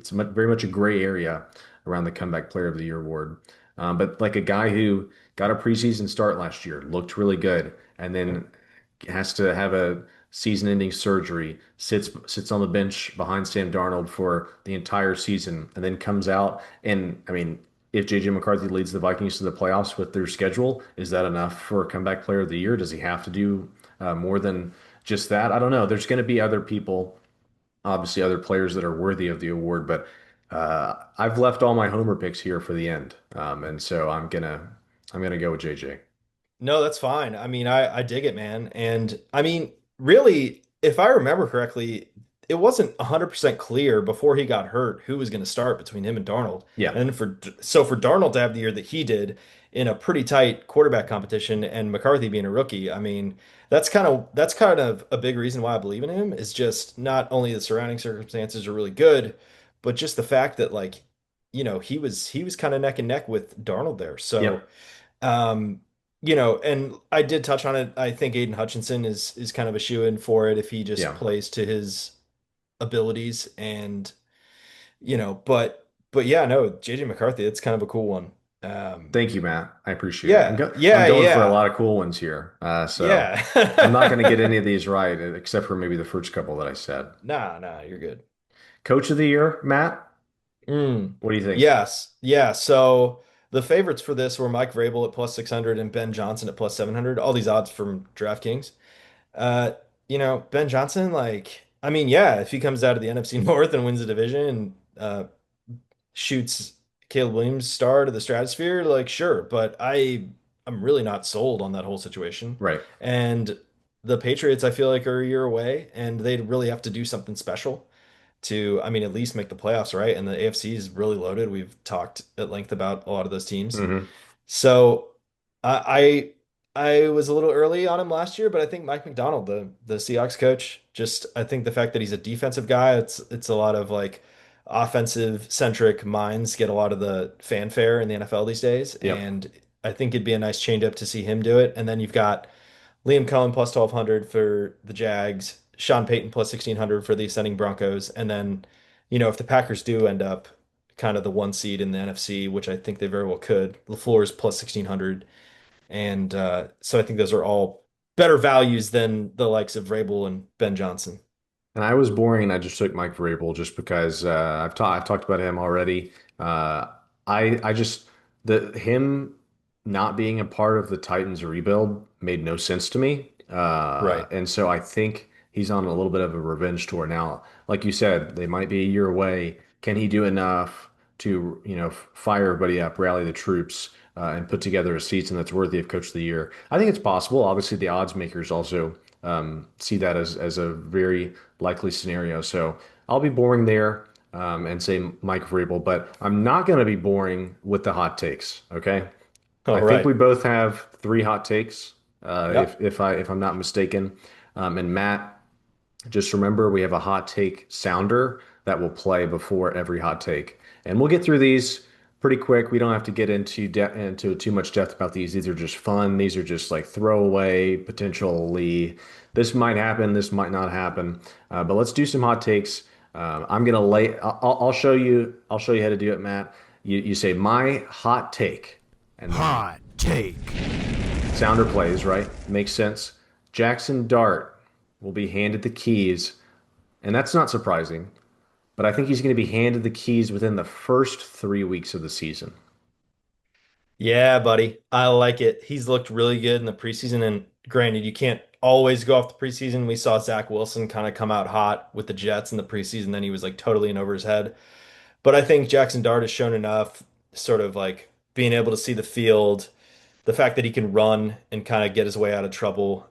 Speaker 3: much a gray area around the comeback player of the year award. But like a guy who got a preseason start last year, looked really good, and then has to have a season-ending surgery, sits on the bench behind Sam Darnold for the entire season, and then comes out. And I mean, if JJ McCarthy leads the Vikings to the playoffs with their schedule, is that enough for a comeback player of the year? Does he have to do more than just that? I don't know. There's going to be other people, obviously other players that are worthy of the award, but I've left all my homer picks here for the end, and so I'm gonna go with JJ.
Speaker 4: No, that's fine. I mean, I dig it, man. And I mean, really, if I remember correctly, it wasn't 100% clear before he got hurt who was going to start between him and Darnold.
Speaker 3: Yeah,
Speaker 4: And for Darnold to have the year that he did in a pretty tight quarterback competition and McCarthy being a rookie, I mean, that's kind of a big reason why I believe in him is just not only the surrounding circumstances are really good, but just the fact that like, he was kind of neck and neck with Darnold there. So,
Speaker 3: yep,
Speaker 4: um, and I did touch on it. I think Aiden Hutchinson is kind of a shoe-in for it if he just
Speaker 3: yeah.
Speaker 4: plays to his abilities and but yeah, no, JJ McCarthy, it's kind of a cool one. Um,
Speaker 3: Thank you, Matt. I appreciate it.
Speaker 4: yeah,
Speaker 3: I'm
Speaker 4: yeah,
Speaker 3: going for a
Speaker 4: yeah,
Speaker 3: lot of cool ones here. So I'm not going to get
Speaker 4: yeah.
Speaker 3: any of these right, except for maybe the first couple that I said.
Speaker 4: Nah, nah, you're good.
Speaker 3: Coach of the year, Matt.
Speaker 4: Mm.
Speaker 3: What do you think?
Speaker 4: Yes, yeah. So the favorites for this were Mike Vrabel at plus 600 and Ben Johnson at plus 700. All these odds from DraftKings. Uh, Ben Johnson, like, I mean, yeah, if he comes out of the NFC North and wins the division and shoots Caleb Williams' star to the stratosphere, like, sure, but I'm really not sold on that whole situation.
Speaker 3: Right.
Speaker 4: And the Patriots, I feel like, are a year away, and they'd really have to do something special to, I mean, at least make the playoffs, right? And the AFC is really loaded. We've talked at length about a lot of those teams.
Speaker 3: Hmm.
Speaker 4: So I was a little early on him last year, but I think Mike McDonald, the Seahawks coach, just I think the fact that he's a defensive guy, it's a lot of like offensive centric minds get a lot of the fanfare in the NFL these days,
Speaker 3: Yep.
Speaker 4: and I think it'd be a nice change up to see him do it. And then you've got Liam Cohen plus 1200 for the Jags, Sean Payton plus 1600 for the ascending Broncos, and then if the Packers do end up kind of the one seed in the NFC, which I think they very well could, LaFleur's plus 1600. And so I think those are all better values than the likes of Vrabel and Ben Johnson.
Speaker 3: And I was boring, and I just took Mike Vrabel just because I've talked about him already. I just the him not being a part of the Titans rebuild made no sense to me.
Speaker 4: Right.
Speaker 3: And so I think he's on a little bit of a revenge tour now. Like you said, they might be a year away. Can he do enough to, fire everybody up, rally the troops, and put together a season that's worthy of Coach of the Year? I think it's possible. Obviously, the odds makers also see that as a very likely scenario. So I'll be boring there and say Mike Vrabel, but I'm not going to be boring with the hot takes. Okay. I
Speaker 4: All
Speaker 3: think we
Speaker 4: right.
Speaker 3: both have three hot takes,
Speaker 4: Yeah.
Speaker 3: if I'm not mistaken. And Matt, just remember we have a hot take sounder that will play before every hot take, and we'll get through these pretty quick. We don't have to get into too much depth about these. These are just fun. These are just like throwaway potentially. This might happen. This might not happen. But let's do some hot takes. I'm gonna lay. I'll show you. I'll show you how to do it, Matt. You say my hot take, and then
Speaker 5: Hot take.
Speaker 3: sounder plays, right? Makes sense. Jackson Dart will be handed the keys, and that's not surprising, but I think he's going to be handed the keys within the first 3 weeks of the season.
Speaker 4: Yeah, buddy. I like it. He's looked really good in the preseason. And granted, you can't always go off the preseason. We saw Zach Wilson kind of come out hot with the Jets in the preseason. Then he was like totally in over his head. But I think Jackson Dart has shown enough, sort of like being able to see the field, the fact that he can run and kind of get his way out of trouble.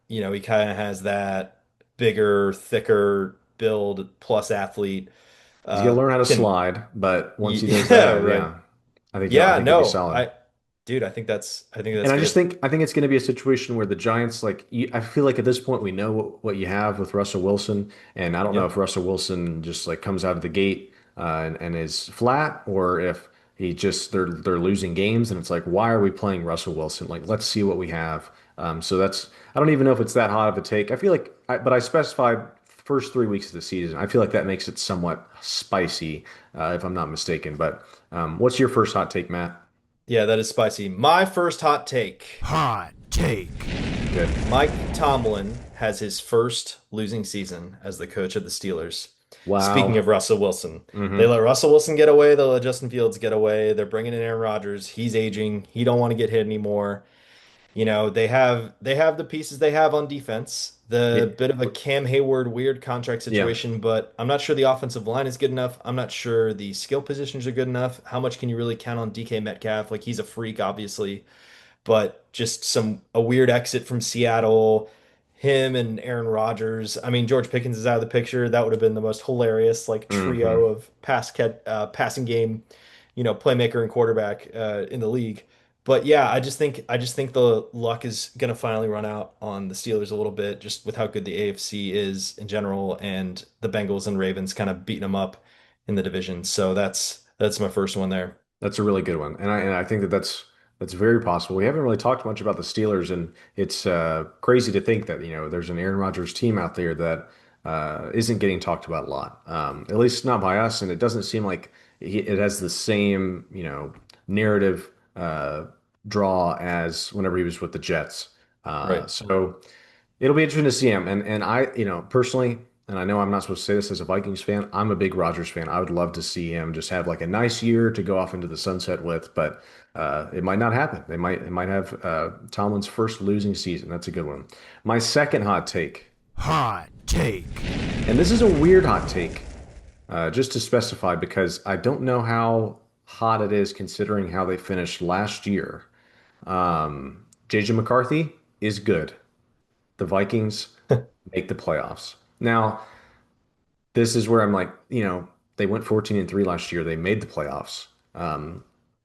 Speaker 4: He kind of has that. bigger, thicker build plus athlete.
Speaker 3: He's got to learn how to
Speaker 4: Can
Speaker 3: slide, but once he does
Speaker 4: Yeah,
Speaker 3: that,
Speaker 4: right.
Speaker 3: yeah, I
Speaker 4: Yeah,
Speaker 3: think he'll be
Speaker 4: no,
Speaker 3: solid.
Speaker 4: dude, I think
Speaker 3: And
Speaker 4: that's good.
Speaker 3: I think it's going to be a situation where the Giants, I feel like at this point we know what you have with Russell Wilson, and I don't know
Speaker 4: Yep.
Speaker 3: if Russell Wilson just like comes out of the gate and is flat, or if they're losing games, and it's like, why are we playing Russell Wilson? Like, let's see what we have. So that's I don't even know if it's that hot of a take. I feel like, but I specified first 3 weeks of the season. I feel like that makes it somewhat spicy, if I'm not mistaken. But what's your first hot take, Matt?
Speaker 4: Yeah, that is spicy. My first hot take.
Speaker 2: Hot take.
Speaker 3: Good.
Speaker 4: Mike Tomlin has his first losing season as the coach of the Steelers. Speaking of
Speaker 3: Wow.
Speaker 4: Russell Wilson, they
Speaker 3: Hmm.
Speaker 4: let Russell Wilson get away. They let Justin Fields get away. They're bringing in Aaron Rodgers. He's aging. He don't want to get hit anymore. They have the pieces they have on defense. The
Speaker 3: Yeah.
Speaker 4: bit of a Cam Hayward weird contract
Speaker 3: Yeah.
Speaker 4: situation, but I'm not sure the offensive line is good enough. I'm not sure the skill positions are good enough. How much can you really count on DK Metcalf? Like he's a freak, obviously, but just a weird exit from Seattle. Him and Aaron Rodgers. I mean, George Pickens is out of the picture. That would have been the most hilarious like trio
Speaker 3: Hmm.
Speaker 4: of passing game, playmaker and quarterback in the league. But yeah, I just think the luck is gonna finally run out on the Steelers a little bit, just with how good the AFC is in general, and the Bengals and Ravens kind of beating them up in the division. So that's my first one there.
Speaker 3: That's a really good one, and I think that's very possible. We haven't really talked much about the Steelers, and it's crazy to think that there's an Aaron Rodgers team out there that isn't getting talked about a lot, at least not by us, and it doesn't seem like it has the same narrative draw as whenever he was with the Jets.
Speaker 4: Right.
Speaker 3: So. It'll be interesting to see him. And I, personally, and I know I'm not supposed to say this as a Vikings fan, I'm a big Rodgers fan. I would love to see him just have like a nice year to go off into the sunset with, but it might not happen. It might have Tomlin's first losing season. That's a good one. My second hot take,
Speaker 2: Hot take.
Speaker 3: and this is a weird hot take, just to specify because I don't know how hot it is considering how they finished last year. JJ McCarthy is good. The Vikings make the playoffs. Now, this is where I'm like, they went 14-3 last year. They made the playoffs.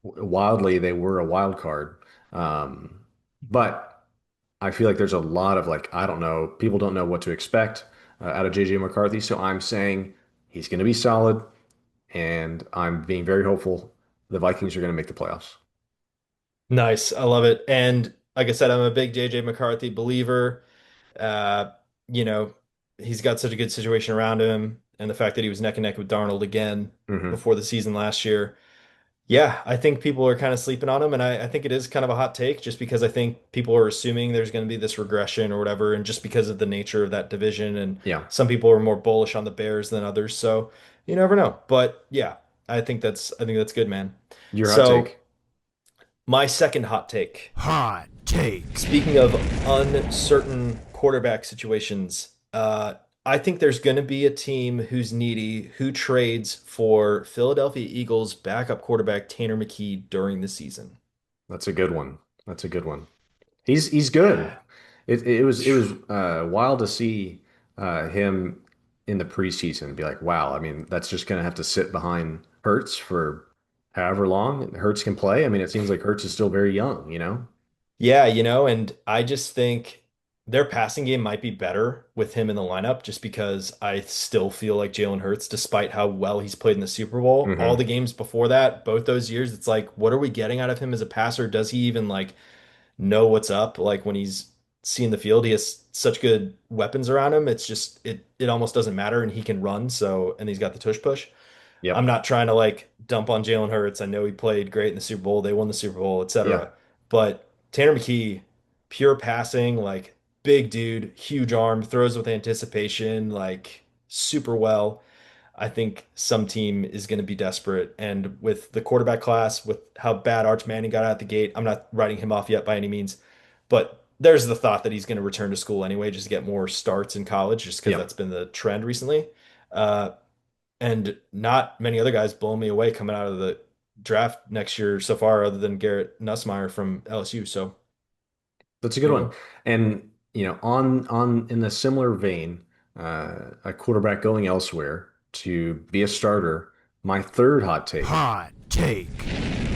Speaker 3: Wildly, they were a wild card. Um, but I feel like there's a lot of like, I don't know, people don't know what to expect out of JJ McCarthy. So I'm saying he's going to be solid, and I'm being very hopeful the Vikings are going to make the playoffs.
Speaker 4: Nice. I love it. And like I said, I'm a big JJ McCarthy believer. Uh, you know, he's got such a good situation around him, and the fact that he was neck and neck with Darnold again
Speaker 3: Hmm.
Speaker 4: before the season last year. Yeah, I think people are kind of sleeping on him, and I think it is kind of a hot take just because I think people are assuming there's going to be this regression or whatever, and just because of the nature of that division, and
Speaker 3: Yeah,
Speaker 4: some people are more bullish on the Bears than others, so you never know. But yeah, I think that's good, man.
Speaker 3: your hot
Speaker 4: So
Speaker 3: take.
Speaker 4: my second hot take.
Speaker 2: Hot take.
Speaker 4: Speaking of uncertain quarterback situations, I think there's going to be a team who's needy who trades for Philadelphia Eagles backup quarterback Tanner McKee during the season.
Speaker 3: That's a good one. That's a good one. He's good. It was wild to see him in the preseason and be like, wow. I mean, that's just gonna have to sit behind Hurts for however long Hurts can play. I mean, it seems like Hurts is still very young.
Speaker 4: Yeah, and I just think their passing game might be better with him in the lineup just because I still feel like Jalen Hurts, despite how well he's played in the Super Bowl, all
Speaker 3: Hmm.
Speaker 4: the games before that, both those years, it's like, what are we getting out of him as a passer? Does he even like know what's up? Like when he's seeing the field, he has such good weapons around him. It's just it almost doesn't matter, and he can run. So and he's got the tush push. I'm
Speaker 3: Yep.
Speaker 4: not trying to like dump on Jalen Hurts. I know he played great in the Super Bowl. They won the Super Bowl,
Speaker 3: Yeah.
Speaker 4: etc. But Tanner McKee, pure passing, like big dude, huge arm, throws with anticipation, like super well. I think some team is going to be desperate. And with the quarterback class, with how bad Arch Manning got out the gate, I'm not writing him off yet by any means. But there's the thought that he's going to return to school anyway, just to get more starts in college, just because
Speaker 3: Yep.
Speaker 4: that's been the trend recently. Uh, and not many other guys blow me away coming out of the draft next year so far, other than Garrett Nussmeier from LSU. So
Speaker 3: That's a good
Speaker 4: there you
Speaker 3: one.
Speaker 4: go.
Speaker 3: And on in the similar vein, a quarterback going elsewhere to be a starter. My third hot take,
Speaker 5: Hot take.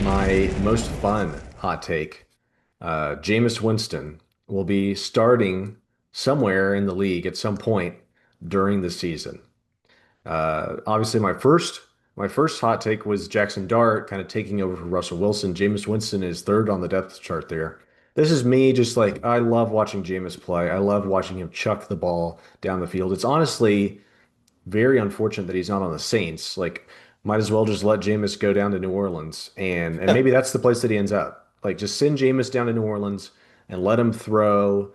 Speaker 3: my most fun hot take, Jameis Winston will be starting somewhere in the league at some point during the season. Obviously, my first hot take was Jackson Dart kind of taking over for Russell Wilson. Jameis Winston is third on the depth chart there. This is me just like I love watching Jameis play. I love watching him chuck the ball down the field. It's honestly very unfortunate that he's not on the Saints. Like, might as well just let Jameis go down to New Orleans, and maybe that's the place that he ends up. Like, just send Jameis down to New Orleans and let him throw.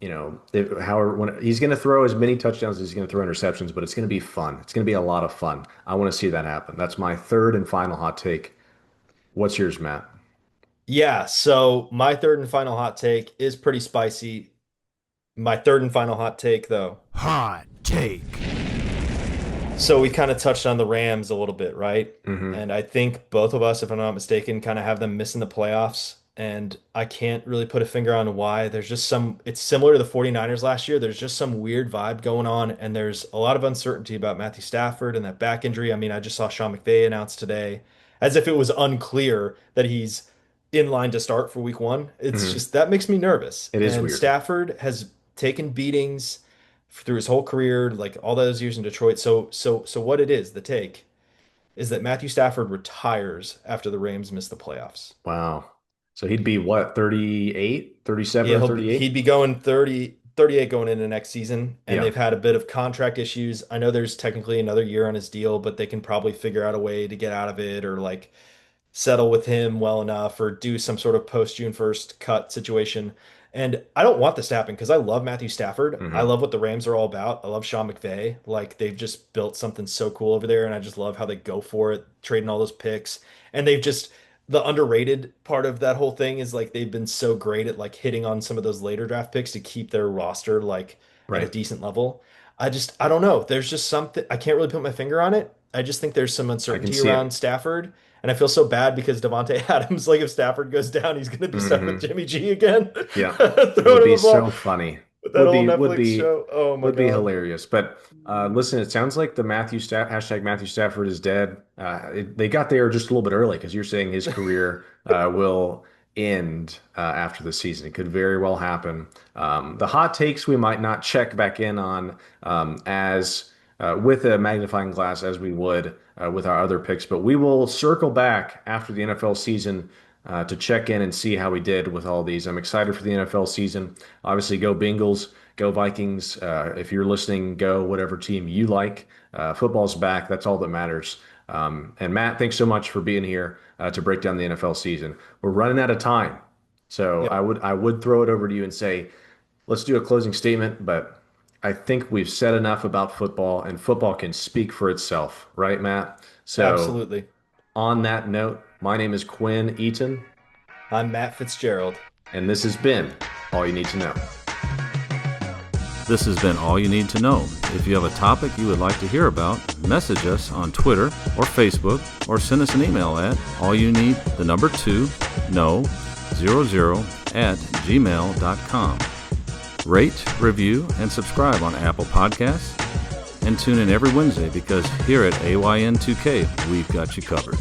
Speaker 3: However, when he's going to throw as many touchdowns as he's going to throw interceptions, but it's going to be fun. It's going to be a lot of fun. I want to see that happen. That's my third and final hot take. What's yours, Matt?
Speaker 4: Yeah, so my third and final hot take is pretty spicy. My third and final hot take, though.
Speaker 5: Hot take.
Speaker 4: So we kind of touched on the Rams a little bit, right?
Speaker 3: Hmm.
Speaker 4: And I think both of us, if I'm not mistaken, kind of have them missing the playoffs. And I can't really put a finger on why. It's similar to the 49ers last year. There's just some weird vibe going on. And there's a lot of uncertainty about Matthew Stafford and that back injury. I mean, I just saw Sean McVay announce today as if it was unclear that he's in line to start for week one. It's
Speaker 3: Hmm.
Speaker 4: just that makes me nervous.
Speaker 3: It is
Speaker 4: And
Speaker 3: weird.
Speaker 4: Stafford has taken beatings through his whole career, like all those years in Detroit. So what it is, the take is that Matthew Stafford retires after the Rams miss the playoffs.
Speaker 3: Wow. So he'd be what, 38, 37
Speaker 4: Yeah,
Speaker 3: or
Speaker 4: he'd
Speaker 3: 38?
Speaker 4: be going 38 going into next season, and
Speaker 3: Yeah.
Speaker 4: they've had a bit of contract issues. I know there's technically another year on his deal, but they can probably figure out a way to get out of it or like settle with him well enough or do some sort of post June 1st cut situation. And I don't want this to happen because I love Matthew Stafford. I
Speaker 3: Hmm.
Speaker 4: love what the Rams are all about. I love Sean McVay. Like they've just built something so cool over there. And I just love how they go for it, trading all those picks. And the underrated part of that whole thing is like they've been so great at like hitting on some of those later draft picks to keep their roster like at a
Speaker 3: Right.
Speaker 4: decent level. I don't know. There's just something, I can't really put my finger on it. I just think there's some
Speaker 3: I can
Speaker 4: uncertainty
Speaker 3: see
Speaker 4: around
Speaker 3: it.
Speaker 4: Stafford. And I feel so bad because Devontae Adams, like if Stafford goes down, he's going to be stuck with
Speaker 3: Hmm.
Speaker 4: Jimmy G again,
Speaker 3: Yeah. Would
Speaker 4: throwing him
Speaker 3: be
Speaker 4: the ball
Speaker 3: so funny.
Speaker 4: with that
Speaker 3: Would
Speaker 4: old
Speaker 3: be would
Speaker 4: Netflix
Speaker 3: be
Speaker 4: show. Oh my
Speaker 3: would be
Speaker 4: God.
Speaker 3: hilarious. But listen, it sounds like the hashtag Matthew Stafford is dead. They got there just a little bit early because you're saying his career will end after the season. It could very well happen. The hot takes we might not check back in on as with a magnifying glass as we would with our other picks, but we will circle back after the NFL season to check in and see how we did with all these. I'm excited for the NFL season. Obviously, go Bengals, go Vikings. If you're listening, go whatever team you like. Football's back. That's all that matters. And Matt, thanks so much for being here to break down the NFL season. We're running out of time, so I
Speaker 4: Yep.
Speaker 3: would I would throw it over to you and say, let's do a closing statement. But I think we've said enough about football, and football can speak for itself, right, Matt? So
Speaker 4: Absolutely.
Speaker 3: on that note, my name is Quinn Eaton,
Speaker 4: I'm Matt Fitzgerald.
Speaker 3: and this has been All You Need to Know.
Speaker 2: This has been All You Need to Know. If you have a topic you would like to hear about, message us on Twitter or Facebook, or send us an email at allyouneedthenumber2know00@gmail.com. Rate, review, and subscribe on Apple Podcasts, and tune in every Wednesday because here at AYN2K, we've got you covered.